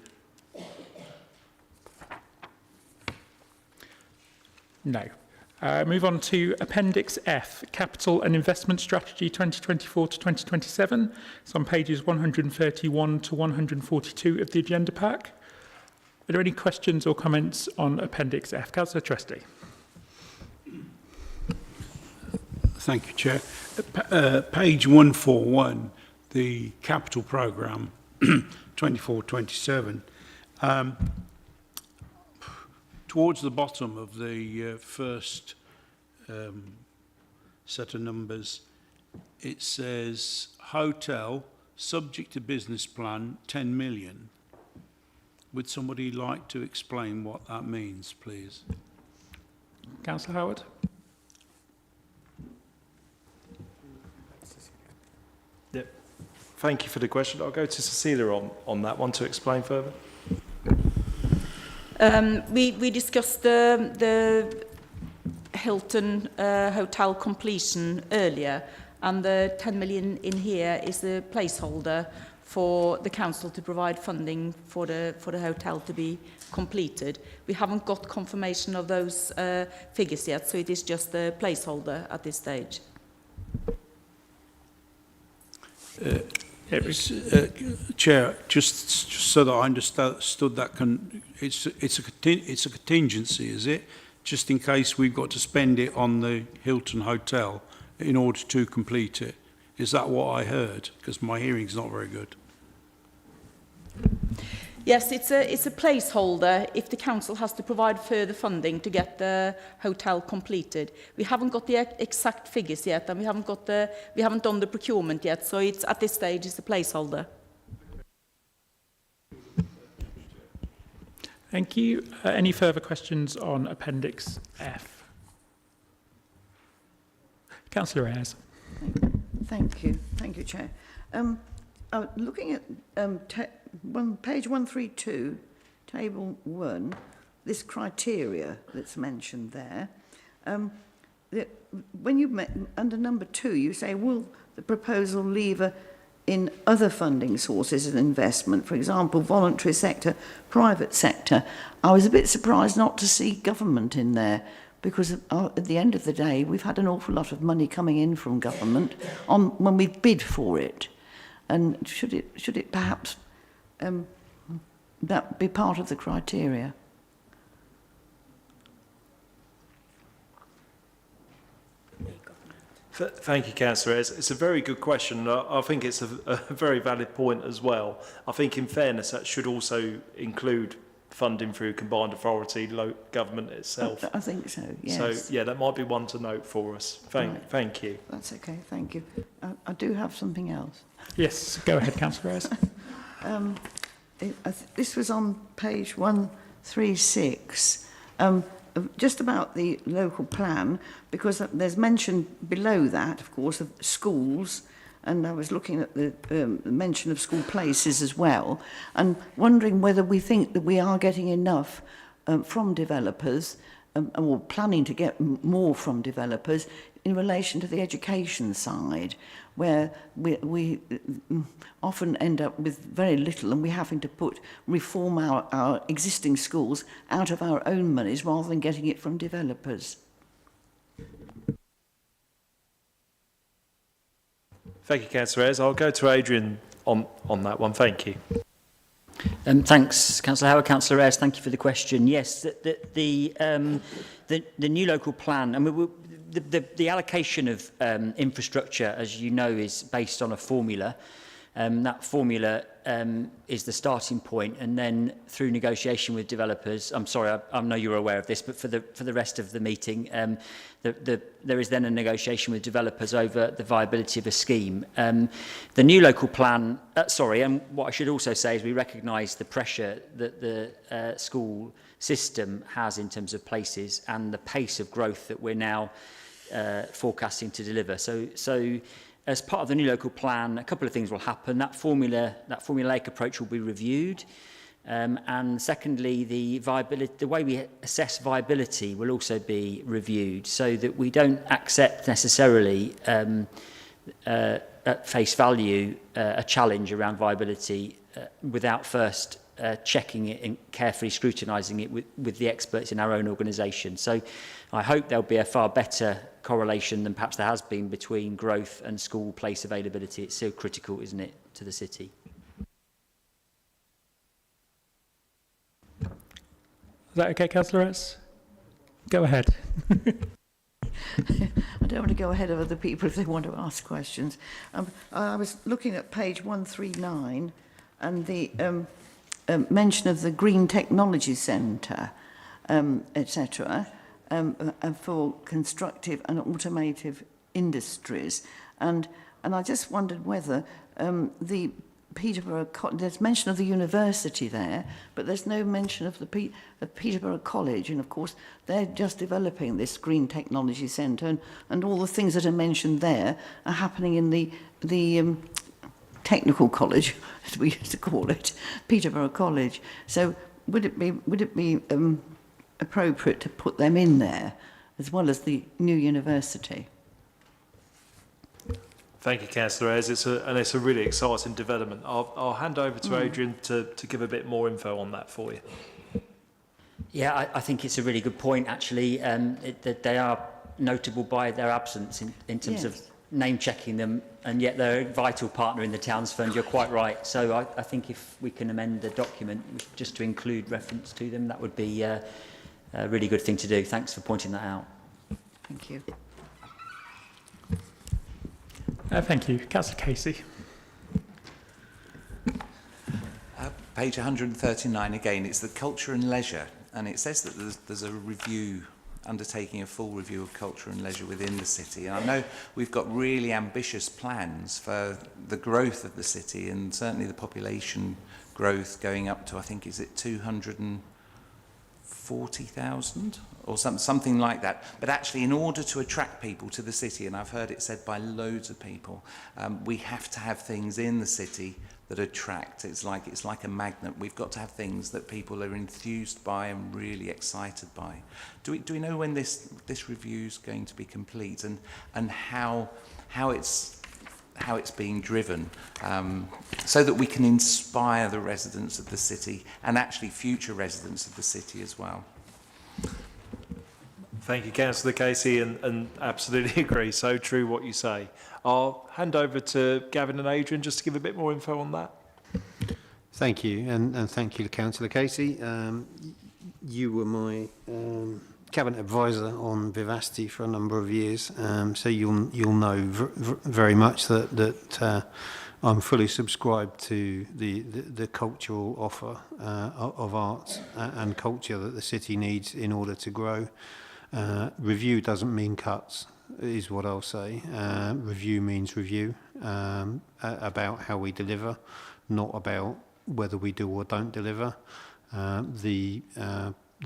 No. Move on to Appendix F, Capital and Investment Strategy 2024 to 2027. It's on pages 131 to 142 of the agenda pack. Are there any questions or comments on Appendix F? Councillor Trusty. Thank you, Chair. Page 141, the capital programme 24-27. Towards the bottom of the first set of numbers, it says hotel subject to business plan 10 million. Would somebody like to explain what that means, please? Councillor Howard. Yep. Thank you for the question. I'll go to Cecilia on that one to explain further. We discussed the Hilton hotel completion earlier, and the 10 million in here is the placeholder for the council to provide funding for the hotel to be completed. We haven't got confirmation of those figures yet, so it is just the placeholder at this stage. Chair, just so that I understood that, it's a contingency, is it? Just in case we've got to spend it on the Hilton Hotel, in order to complete it. Is that what I heard? Because my hearing's not very good. Yes, it's a placeholder if the council has to provide further funding to get the hotel completed. We haven't got the exact figures yet, and we haven't done the procurement yet. So it's at this stage it's a placeholder. Thank you. Any further questions on Appendix F? Councillor Ayres. Thank you, Chair. Looking at page 132, table 1, this criteria that's mentioned there, when you under number 2, you say, will the proposal lever in other funding sources of investment, for example, voluntary sector, private sector? I was a bit surprised not to see government in there, because at the end of the day, we've had an awful lot of money coming in from government when we bid for it. And should it perhaps that be part of the criteria? Thank you, Councillor. It's a very good question. I think it's a very valid point as well. I think, in fairness, that should also include funding through combined authority, government itself. I think so, yes. So, yeah, that might be one to note for us. Thank you. That's okay, thank you. I do have something else. Yes, go ahead, Councillor Ayres. This was on page 136, just about the local plan, because there's mention below that, of course, of schools, and I was looking at the mention of school places as well, and wondering whether we think that we are getting enough from developers, or planning to get more from developers in relation to the education side, where we often end up with very little, and we're having to reform our existing schools out of our own monies rather than getting it from developers. Thank you, Councillor Ayres. I'll go to Adrian on that one. Thank you. Thanks, Councillor Howard. Councillor Ayres, thank you for the question. Yes, the new local plan, I mean, the allocation of infrastructure, as you know, is based on a formula. That formula is the starting point, and then through negotiation with developers, I'm sorry, I know you're aware of this, but for the rest of the meeting, there is then a negotiation with developers over the viability of a scheme. The new local plan, and what I should also say is we recognise the pressure that the school system has in terms of places and the pace of growth that we're now forecasting to deliver. So as part of the new local plan, a couple of things will happen. That formulaic approach will be reviewed. And secondly, the way we assess viability will also be reviewed, so that we don't accept necessarily at face value a challenge around viability without first checking it and carefully scrutinising it with the experts in our own organisation. So I hope there'll be a far better correlation than perhaps there has been between growth and school place availability. It's so critical, isn't it, to the city? Is that okay, Councillor Ayres? Go ahead. I don't want to go ahead of other people if they want to ask questions. I was looking at page 139 and the mention of the Green Technology Centre, etc., for constructive and automotive industries. And I just wondered whether the Peterborough, there's mention of the university there, but there's no mention of the Peterborough College, and of course they're just developing this Green Technology Centre, and all the things that are mentioned there are happening in the technical college, as we used to call it, Peterborough College. So would it be appropriate to put them in there as well as the new university? Thank you, Councillor Ayres. It's a really exciting development. I'll hand over to Adrian to give a bit more info on that for you. Yeah, I think it's a really good point, actually. That they are notable by their absence in terms of name-checking them, and yet they're a vital partner in the Towns Fund. You're quite right. So I think if we can amend the document just to include reference to them, that would be a really good thing to do. Thanks for pointing that out. Thank you. Thank you. Councillor Casey. Page 139 again, it's the culture and leisure, and it says that there's a review, undertaking a full review of culture and leisure within the city. And I know we've got really ambitious plans for the growth of the city, and certainly the population growth going up to, I think, is it 240,000 or something like that. But actually, in order to attract people to the city, and I've heard it said by loads of people, we have to have things in the city that attract. It's like a magnet. We've got to have things that people are enthused by and really excited by. Do we know when this review is going to be complete, and how it's being driven, so that we can inspire the residents of the city and actually future residents of the city as well? Thank you, Councillor Casey, and absolutely agree. So true what you say. I'll hand over to Gavin and Adrian just to give a bit more info on that. Thank you, and thank you to Councillor Casey. You were my cabinet advisor on Vivacity for a number of years, so you'll know very much that I'm fully subscribed to the cultural offer of arts and culture that the city needs in order to grow. Review doesn't mean cuts, is what I'll say. Review means review about how we deliver, not about whether we do or don't deliver. The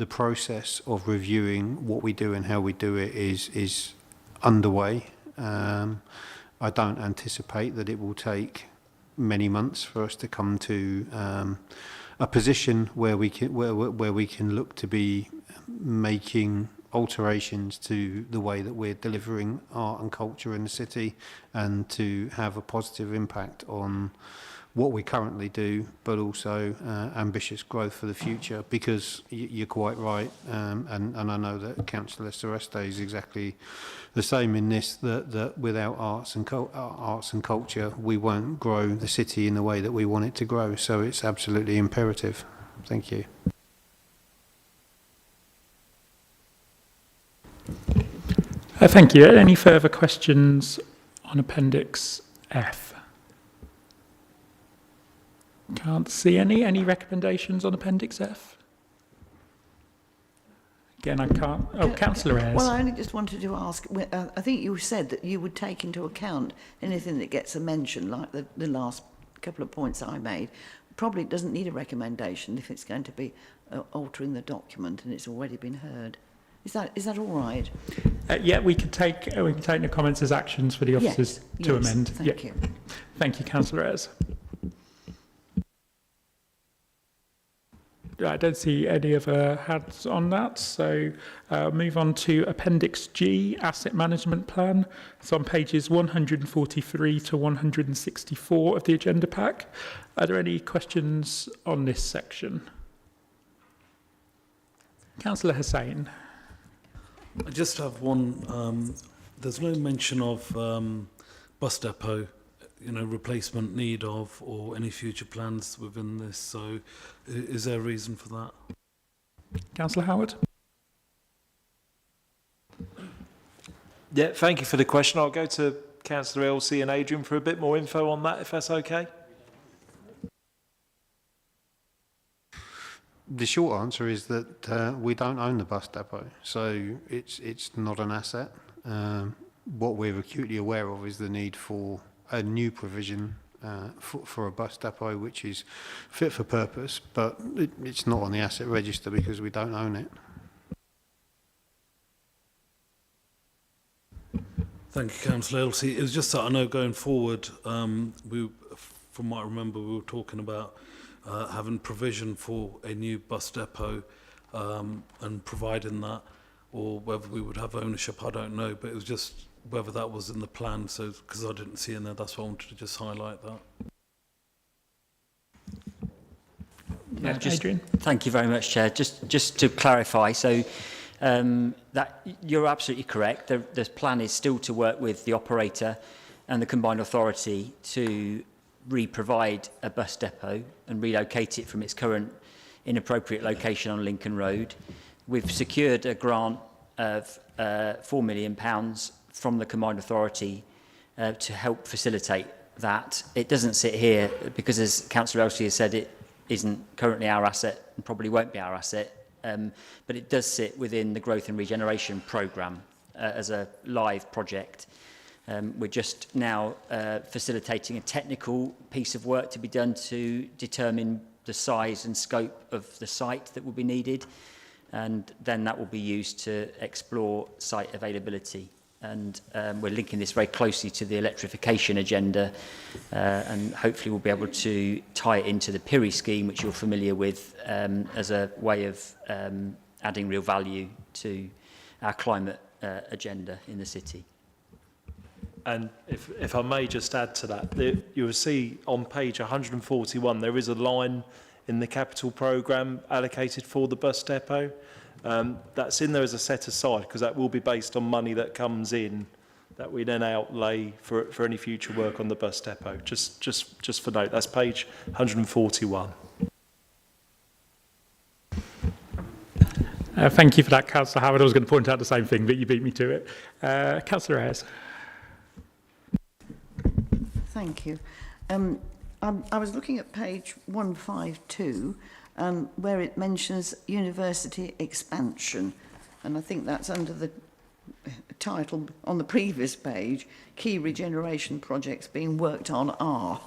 process of reviewing what we do and how we do it is underway. I don't anticipate that it will take many months for us to come to a position where we can look to be making alterations to the way that we're delivering art and culture in the city, and to have a positive impact on what we currently do, but also ambitious growth for the future. Because you're quite right, and I know that Councillor Sereste is exactly the same in this, that without arts and culture, we won't grow the city in the way that we want it to grow. So it's absolutely imperative. Thank you. Thank you. Any further questions on Appendix F? Can't see any. Any recommendations on Appendix F? Again, I can't. Oh, Councillor Ayres. Well, I only just wanted to ask, I think you said that you would take into account anything that gets a mention, like the last couple of points I made. Probably doesn't need a recommendation if it's going to be altering the document and it's already been heard. Is that all right? Yeah, we can take the comments as actions for the officers to amend. Thank you. Thank you, Councillor Ayres. I don't see any other hands on that, so move on to Appendix G, Asset Management Plan. It's on pages 143 to 164 of the agenda pack. Are there any questions on this section? Councillor Hussain. I just have one. There's no mention of bus depot, replacement need of, or any future plans within this. So, is there a reason for that? Councillor Howard. Yeah, thank you for the question. I'll go to Councillor Elsey and Adrian for a bit more info on that, if that's okay. The short answer is that we don't own the bus depot, so it's not an asset. What we're acutely aware of is the need for a new provision for a bus depot which is fit for purpose, but it's not on the asset register because we don't own it. Thank you, Councillor Elsey. It was just that I know going forward, from what I remember, we were talking about having provision for a new bus depot and providing that, or whether we would have ownership, I don't know, but it was just whether that was in the plan, so because I didn't see in there, that's why I wanted to just highlight that. Adrian. Thank you very much, Chair. Just to clarify, so that you're absolutely correct. The plan is still to work with the operator and the combined authority to re-provide a bus depot and relocate it from its current inappropriate location on Lincoln Road. We've secured a grant of £4 million from the combined authority to help facilitate that. It doesn't sit here because, as Councillor Elsie has said, it isn't currently our asset and probably won't be our asset, but it does sit within the Growth and Regeneration Programme as a live project. We're just now facilitating a technical piece of work to be done to determine the size and scope of the site that will be needed, and then that will be used to explore site availability. And we're linking this very closely to the electrification agenda, and hopefully we'll be able to tie it into the PIRI scheme, which you're familiar with, as a way of adding real value to our climate agenda in the city. And if I may just add to that, you will see on page 141 there is a line in the capital programme allocated for the bus depot. That's in there as a set aside because that will be based on money that comes in that we then outlay for any future work on the bus depot. Just for note, that's page 141. Thank you for that, Councillor Howard. I was going to point out the same thing, but you beat me to it. Councillor Ayres. Thank you. I was looking at page 152, where it mentions university expansion, and I think that's under the title on the previous page, key regeneration projects being worked on are,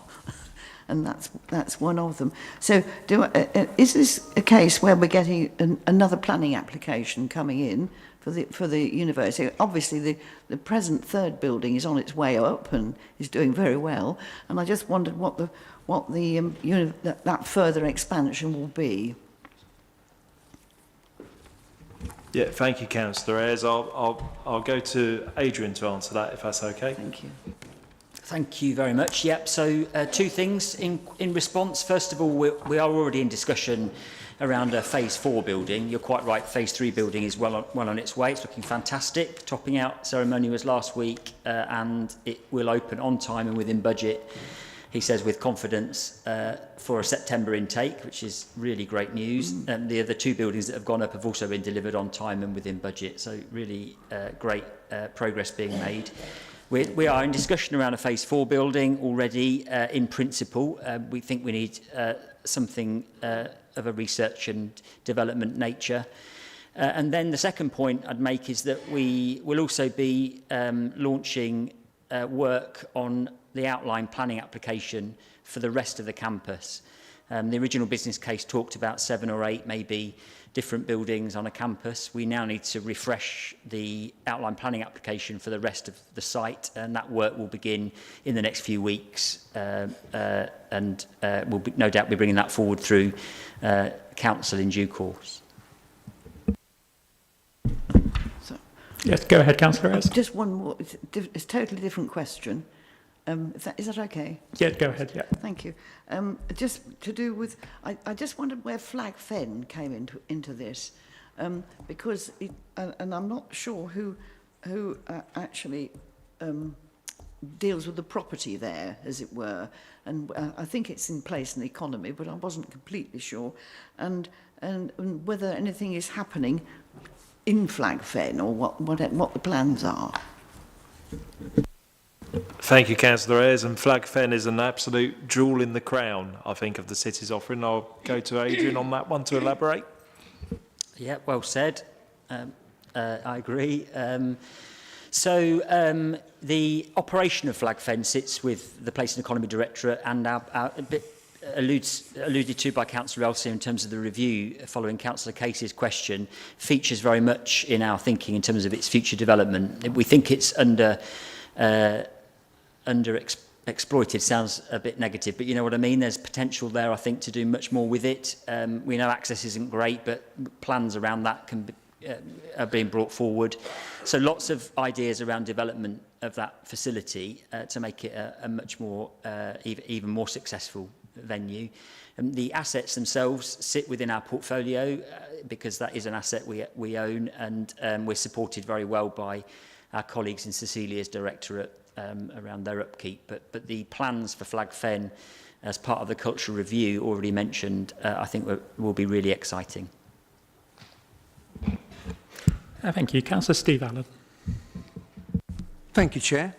and that's one of them. So is this a case where we're getting another planning application coming in for the university? Obviously the present third building is on its way up and is doing very well, and I just wondered what that further expansion will be. Yeah, thank you, Councillor Ayres. I'll go to Adrian to answer that, if that's okay. Thank you. Thank you very much. Yep, so two things in response. First of all, we are already in discussion around a phase 4 building. You're quite right, phase 3 building is well on its way. It's looking fantastic. Topping out ceremony was last week, and it will open on time and within budget, he says with confidence, for a September intake, which is really great news. And the other two buildings that have gone up have also been delivered on time and within budget, so really great progress being made. We are in discussion around a phase 4 building already in principle. We think we need something of a research and development nature. And then the second point I'd make is that we will also be launching work on the outline planning application for the rest of the campus. The original business case talked about 7 or 8 maybe different buildings on a campus. We now need to refresh the outline planning application for the rest of the site, and that work will begin in the next few weeks, and we'll no doubt be bringing that forward through council in due course. Yes, go ahead, Councillor Ayres. Just one more. It's a totally different question. Is that okay? Yeah, go ahead, yeah. Thank you. Just to do with, I just wondered where Flag Fen came into this, because, and I'm not sure who actually deals with the property there, as it were, and I think it's in place in the economy, but I wasn't completely sure, and whether anything is happening in Flag Fen or what the plans are. Thank you, Councillor Ayres. And Flag Fen is an absolute jewel in the crown, I think, of the city's offering. I'll go to Adrian on that one to elaborate. Yeah, well said. I agree. The operation of Flag Fen sits with the Place and Economy Directorate, and alluded to by Councillor Elsie in terms of the review following Councillor Casey's question, features very much in our thinking in terms of its future development. We think it's exploited sounds a bit negative, but you know what I mean. There's potential there, I think, to do much more with it. We know access isn't great, but plans around that are being brought forward. So lots of ideas around development of that facility to make it a much more, even more successful venue. The assets themselves sit within our portfolio because that is an asset we own, and we're supported very well by our colleagues in Cecilia's directorate around their upkeep, but the plans for Flag Fen as part of the cultural review already mentioned, I think will be really exciting. Thank you. Councillor Steve Allen. Thank you, Chair.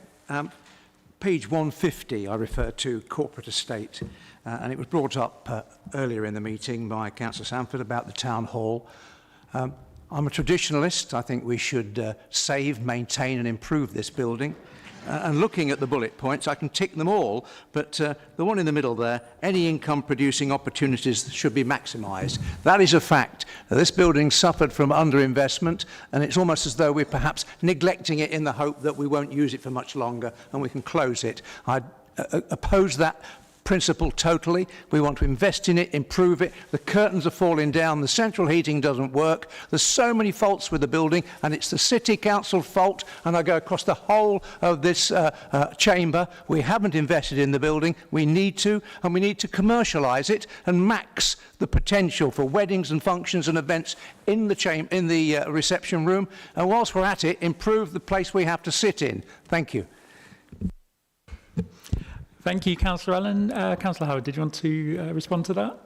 page 150 I refer to, corporate estate, and it was brought up earlier in the meeting by Councillor Sanford about the town hall. I'm a traditionalist. I think we should save, maintain and improve this building. And looking at the bullet points, I can tick them all, but the one in the middle there, any income-producing opportunities should be maximised. That is a fact. This building suffered from underinvestment, and it's almost as though we're perhaps neglecting it in the hope that we won't use it for much longer and we can close it. I oppose that principle totally. We want to invest in it, improve it. The curtains are falling down, the central heating doesn't work. There's so many faults with the building, and it's the City Council fault, and I go across the whole of this chamber. We haven't invested in the building. We need to, and we need to commercialise it and max the potential for weddings and functions and events in the reception room, and whilst we're at it, improve the place we have to sit in. Thank you. Thank you, Councillor Allen. Councillor Howard, did you want to respond to that?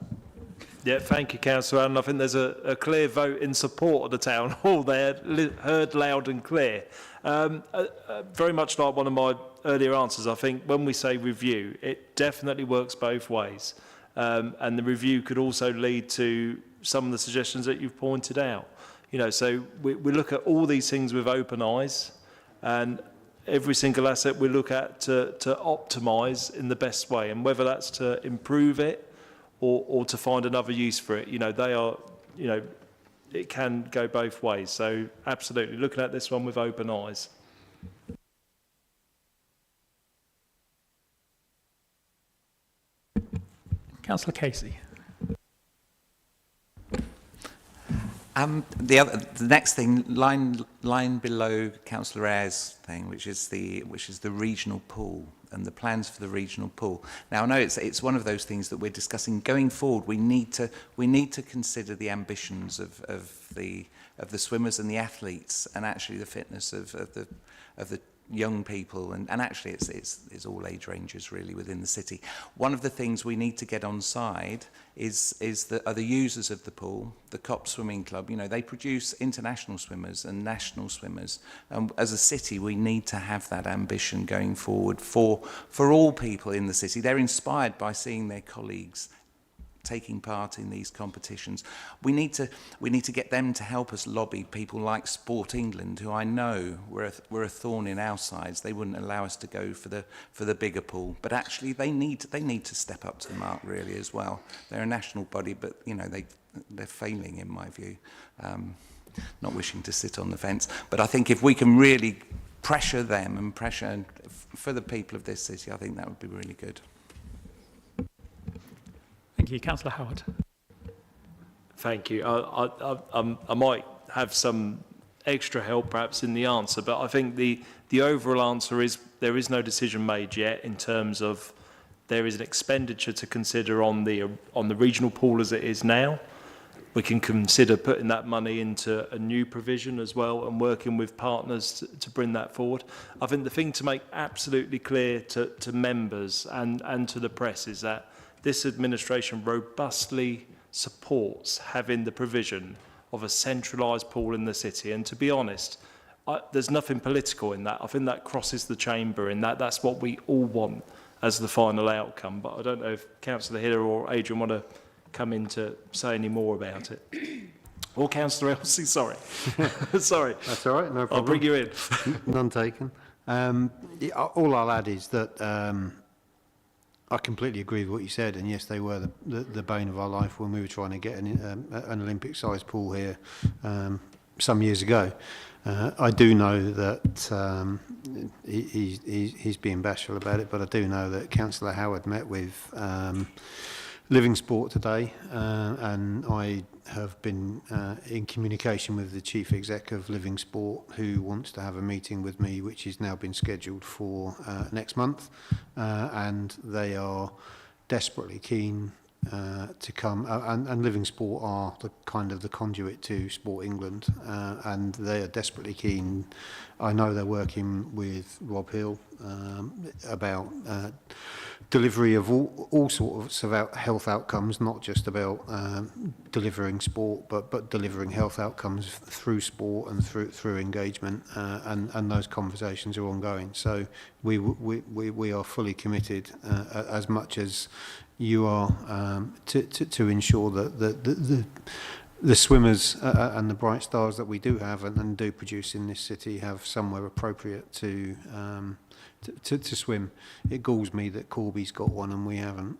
Yeah, thank you, Councillor Allen. I think there's a clear vote in support of the town hall there, heard loud and clear. Very much like one of my earlier answers, I think when we say review, it definitely works both ways. And the review could also lead to some of the suggestions that you've pointed out. You know, so we look at all these things with open eyes, and every single asset we look at to optimise in the best way, and whether that's to improve it or to find another use for it, you know, they are, you know, it can go both ways. So absolutely, looking at this one with open eyes. Councillor Casey. The next thing, line below Councillor Ayres' thing, which is the regional pool and the plans for the regional pool. Now I know it's one of those things that we're discussing going forward. We need to consider the ambitions of the swimmers and the athletes, and actually the fitness of the young people, and actually it's all age ranges really within the city. One of the things we need to get on side is the users of the pool, the COP Swimming Club. You know, they produce international swimmers and national swimmers. As a city, we need to have that ambition going forward for all people in the city. They're inspired by seeing their colleagues taking part in these competitions. We need to get them to help us lobby people like Sport England, who I know were a thorn in our sides. They wouldn't allow us to go for the bigger pool, but actually they need to step up to the mark really as well. They're a national body, but you know they're failing in my view. Not wishing to sit on the fence, but I think if we can really pressure them and pressure for the people of this city, I think that would be really good. Thank you. Councillor Howard. Thank you. I might have some extra help perhaps in the answer, but I think the overall answer is there is no decision made yet in terms of there is an expenditure to consider on the regional pool as it is now. We can consider putting that money into a new provision as well and working with partners to bring that forward. I think the thing to make absolutely clear to members and to the press is that this administration robustly supports having the provision of a centralised pool in the city. And to be honest, there's nothing political in that. I think that crosses the chamber in that that's what we all want as the final outcome. But I don't know if Councillor Hiller or Adrian want to come in to say any more about it. Or Councillor Elsey, sorry. Sorry. That's all right, no problem. I'll bring you in. None taken. All I'll add is that I completely agree with what you said, and yes, they were the bane of our life when we were trying to get an Olympic-sized pool here some years ago. I do know that he's being bashful about it, but I do know that Councillor Howard met with Living Sport today, and I have been in communication with the Chief Exec of Living Sport, who wants to have a meeting with me, which has now been scheduled for next month, and they are desperately keen to come, and Living Sport are the kind of the conduit to Sport England, and they are desperately keen. I know they're working with Rob Hill about delivery of all sorts of health outcomes, not just about delivering sport, but delivering health outcomes through sport and through engagement, and those conversations are ongoing. So we are fully committed, as much as you are, to ensure that the swimmers and the bright stars that we do have and do produce in this city have somewhere appropriate to swim. It galls me that Corby's got one and we haven't.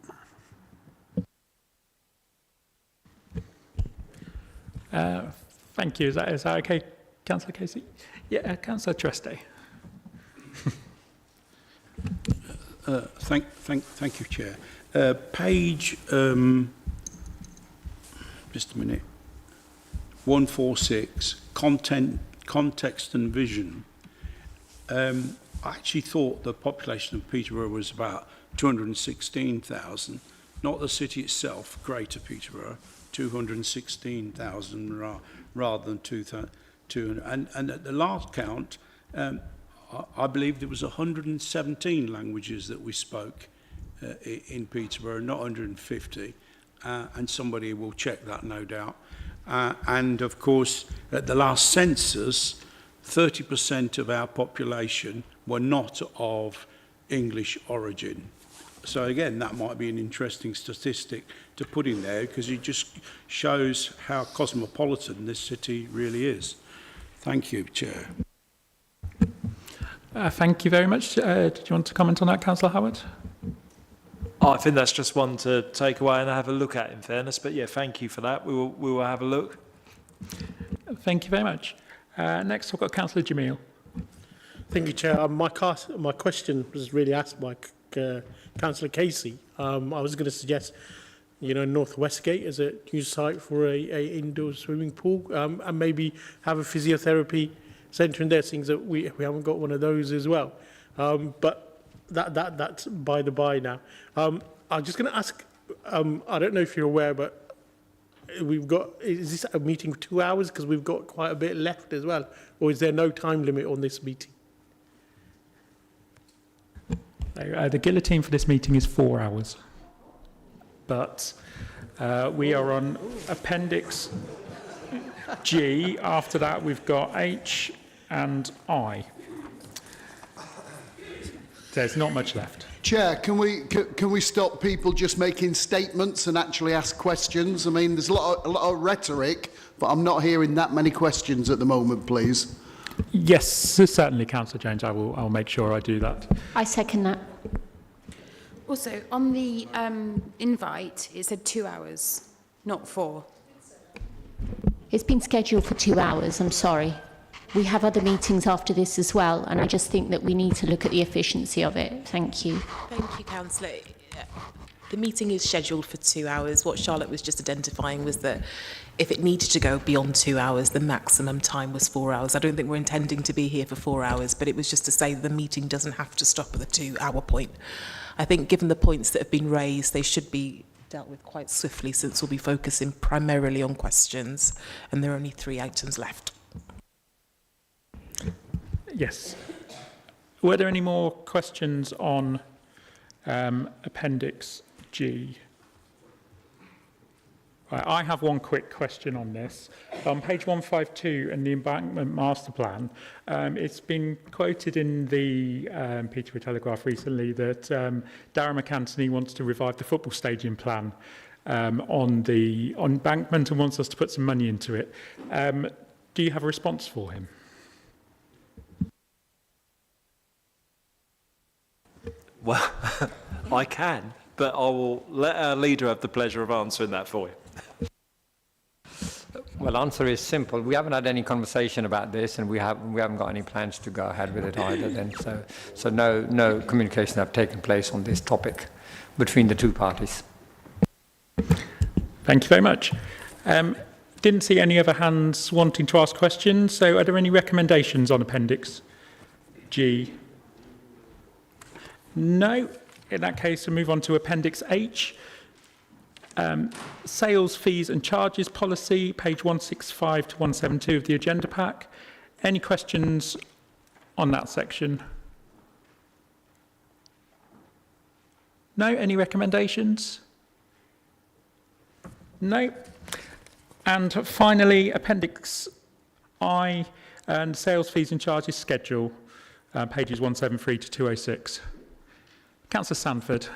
Thank you. Is that okay, Councillor Casey? Yeah, Councillor Treste. Thank you, Chair. Page, just a minute, 146, context and vision. I actually thought the population of Peterborough was about 216,000, not the city itself, Greater Peterborough, 216,000 rather than 200. And at the last count, I believe there was 117 languages that we spoke in Peterborough, not 150, and somebody will check that, no doubt. And of course, at the last census, 30% of our population were not of English origin. So again, that might be an interesting statistic to put in there, because it just shows how cosmopolitan this city really is. Thank you, Chair. Thank you very much. Did you want to comment on that, Councillor Howard? I think that's just one to take away and have a look at, in fairness. But yeah, thank you for that. We will have a look. Thank you very much. Next, I've got Councillor Jamil. Thank you, Chair. My question was really asked by Councillor Casey. I was going to suggest, North Westgate as a new site for a indoor swimming pool, and maybe have a physiotherapy centre in there, seeing that we haven't got one of those as well. But that's by the by now. I'm just going to ask, I don't know if you're aware, but is this a meeting of 2 hours? Because we've got quite a bit left as well. Or is there no time limit on this meeting? The guillotine for this meeting is 4 hours. But we are on Appendix G. After that, we've got H and I. There's not much left. Chair, can we stop people just making statements and actually ask questions? I mean, there's a lot of rhetoric, but I'm not hearing that many questions at the moment, please. Yes, certainly, Councillor Jones. I'll make sure I do that. I second that. Also, on the invite, it said 2 hours, not 4. It's been scheduled for 2 hours, I'm sorry. We have other meetings after this as well, and I just think that we need to look at the efficiency of it. Thank you. Thank you, Councillor. The meeting is scheduled for 2 hours. What Charlotte was just identifying was that if it needed to go beyond 2 hours, the maximum time was 4 hours. I don't think we're intending to be here for 4 hours, but it was just to say the meeting doesn't have to stop at the 2 hour point. I think given the points that have been raised, they should be dealt with quite swiftly, since we'll be focusing primarily on questions, and there are only 3 items left. Yes. Were there any more questions on Appendix G? Right, I have one quick question on this. On page 152 in the Embankment Master Plan, it's been quoted in the Peterborough Telegraph recently that Darragh McAntony wants to revive the football stadium plan on the embankment and wants us to put some money into it. Do you have a response for him? Well, I can, but I will let our leader have the pleasure of answering that for you. Well, answer is simple. We haven't had any conversation about this, and we haven't got any plans to go ahead with it either. Then, so no communication have taken place on this topic between the two parties. Thank you very much. Didn't see any other hands wanting to ask questions. So, are there any recommendations on Appendix G? No. In that case, we'll move on to Appendix H. Sales, fees and charges policy, page 165 to 172 of the agenda pack. Any questions on that section? No? Any recommendations? No. And finally, Appendix I and sales, fees and charges schedule, pages 173 to 206. Councillor Sanford.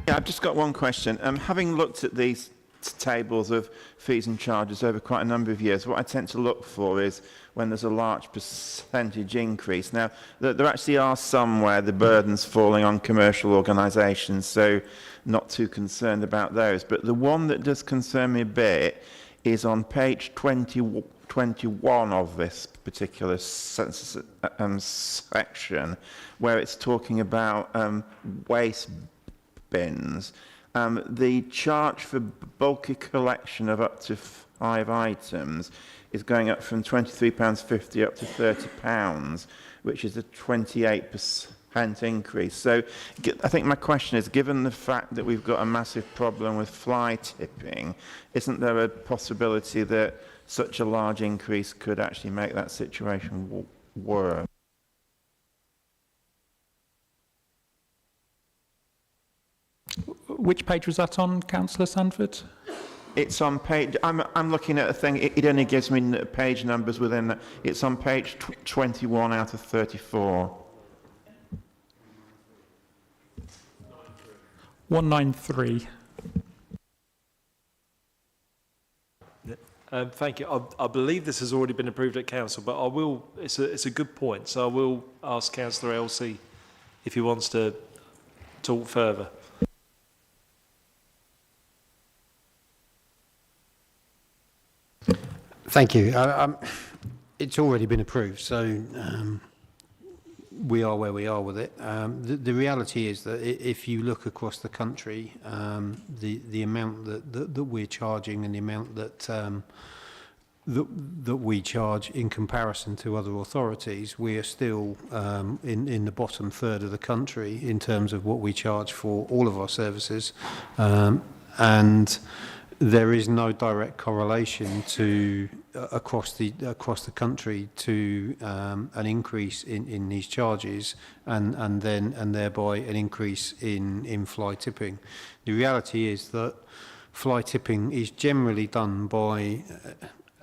Yeah, I've just got one question. Having looked at these tables of fees and charges over quite a number of years, what I tend to look for is when there's a large percentage increase. Now, there actually are some where the burden's falling on commercial organisations, so not too concerned about those. But the one that does concern me a bit is on page 21 of this particular section, where it's talking about waste bins. The charge for bulky collection of up to 5 items is going up from £23.50 up to £30, which is a 28% increase. So I think my question is, given the fact that we've got a massive problem with fly tipping, isn't there a possibility that such a large increase could actually make that situation worse? Which page was that on, Councillor Sanford? It's on page, I'm looking at a thing, it only gives me page numbers within that. It's on page 21 out of 34. 193. Thank you. I believe this has already been approved at council, but I will. It's a good point, so I will ask Councillor Elsey if he wants to talk further. Thank you. It's already been approved, so we are where we are with it. The reality is that if you look across the country, the amount that we're charging and the amount that we charge in comparison to other authorities, we are still in the bottom third of the country in terms of what we charge for all of our services, and there is no direct correlation to across the country to an increase in these charges and thereby an increase in fly tipping. The reality is that fly tipping is generally done by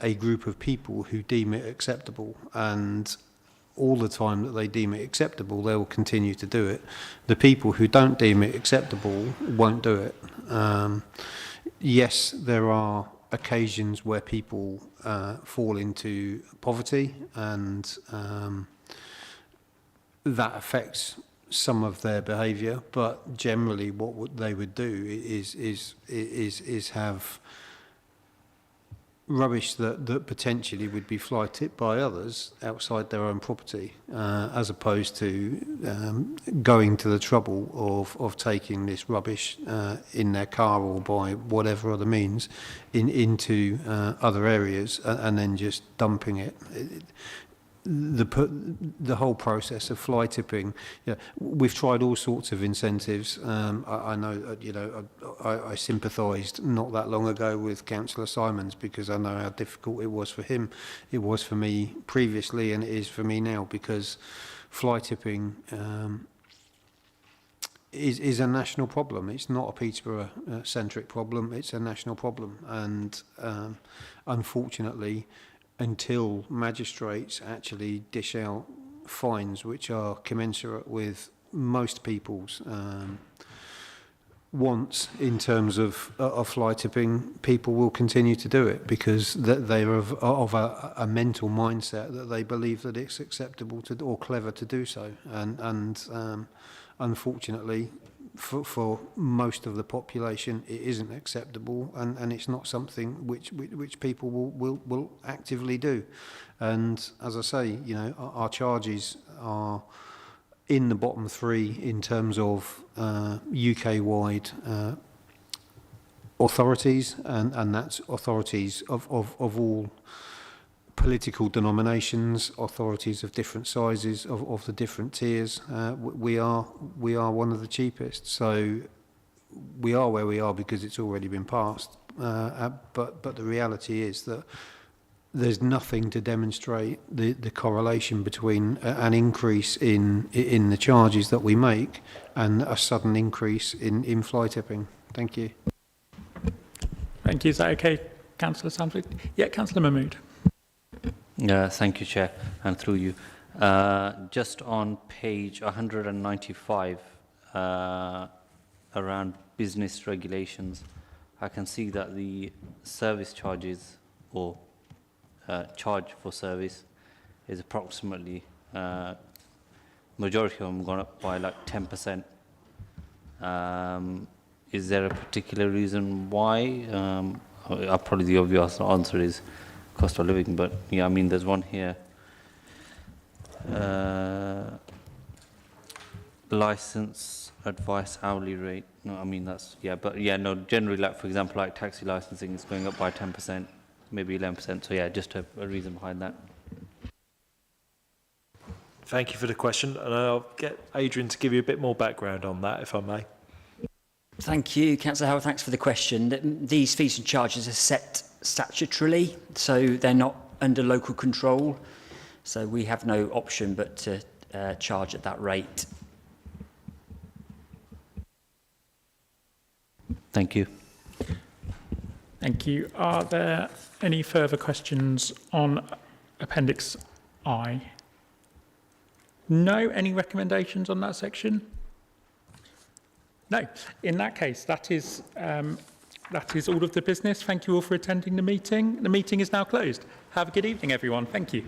a group of people who deem it acceptable, and all the time that they deem it acceptable, they will continue to do it. The people who don't deem it acceptable won't do it. Yes, there are occasions where people fall into poverty, and that affects some of their behaviour. But generally, what they would do is have rubbish that potentially would be fly tipped by others outside their own property, as opposed to going to the trouble of taking this rubbish in their car or by whatever other means into other areas and then just dumping it. The whole process of fly tipping, we've tried all sorts of incentives. I know, I sympathised not that long ago with Councillor Simons because I know how difficult it was for him. It was for me previously, and it is for me now, because fly tipping is a national problem. It's not a Peterborough-centric problem. It's a national problem, and unfortunately, until magistrates actually dish out fines which are commensurate with most people's wants in terms of fly tipping, people will continue to do it because they are of a mental mindset that they believe that it's acceptable to or clever to do so, and unfortunately for most of the population it isn't acceptable, and it's not something which people will actively do. And as I say, our charges are in the bottom three in terms of UK-wide authorities, and that's authorities of all political denominations, authorities of different sizes, of the different tiers. We are one of the cheapest. So we are where we are because it's already been passed. But the reality is that there's nothing to demonstrate the correlation between an increase in the charges that we make and a sudden increase in fly tipping. Thank you. Thank you. Is that okay, Councillor Sandford? Yeah, Councillor Mahmood. Thank you, Chair, and through you. Just on page 195, around business regulations, I can see that the service charges or charge for service is approximately, majority of them gone up by like 10%. Is there a particular reason why? Probably the obvious answer is cost of living, but yeah, I mean, there's one here. License advice hourly rate. No, I mean, that's, yeah, but yeah, no, generally, like, for example, like taxi licensing is going up by 10%, maybe 11%. So yeah, just a reason behind that. Thank you for the question, and I'll get Adrian to give you a bit more background on that, if I may. Thank you, Councillor Howard. Thanks for the question. These fees and charges are set statutorily, so they're not under local control. So we have no option but to charge at that rate. Thank you. Thank you. Are there any further questions on Appendix I? No? Any recommendations on that section? No. In that case, that is all of the business. Thank you all for attending the meeting. The meeting is now closed. Have a good evening, everyone. Thank you.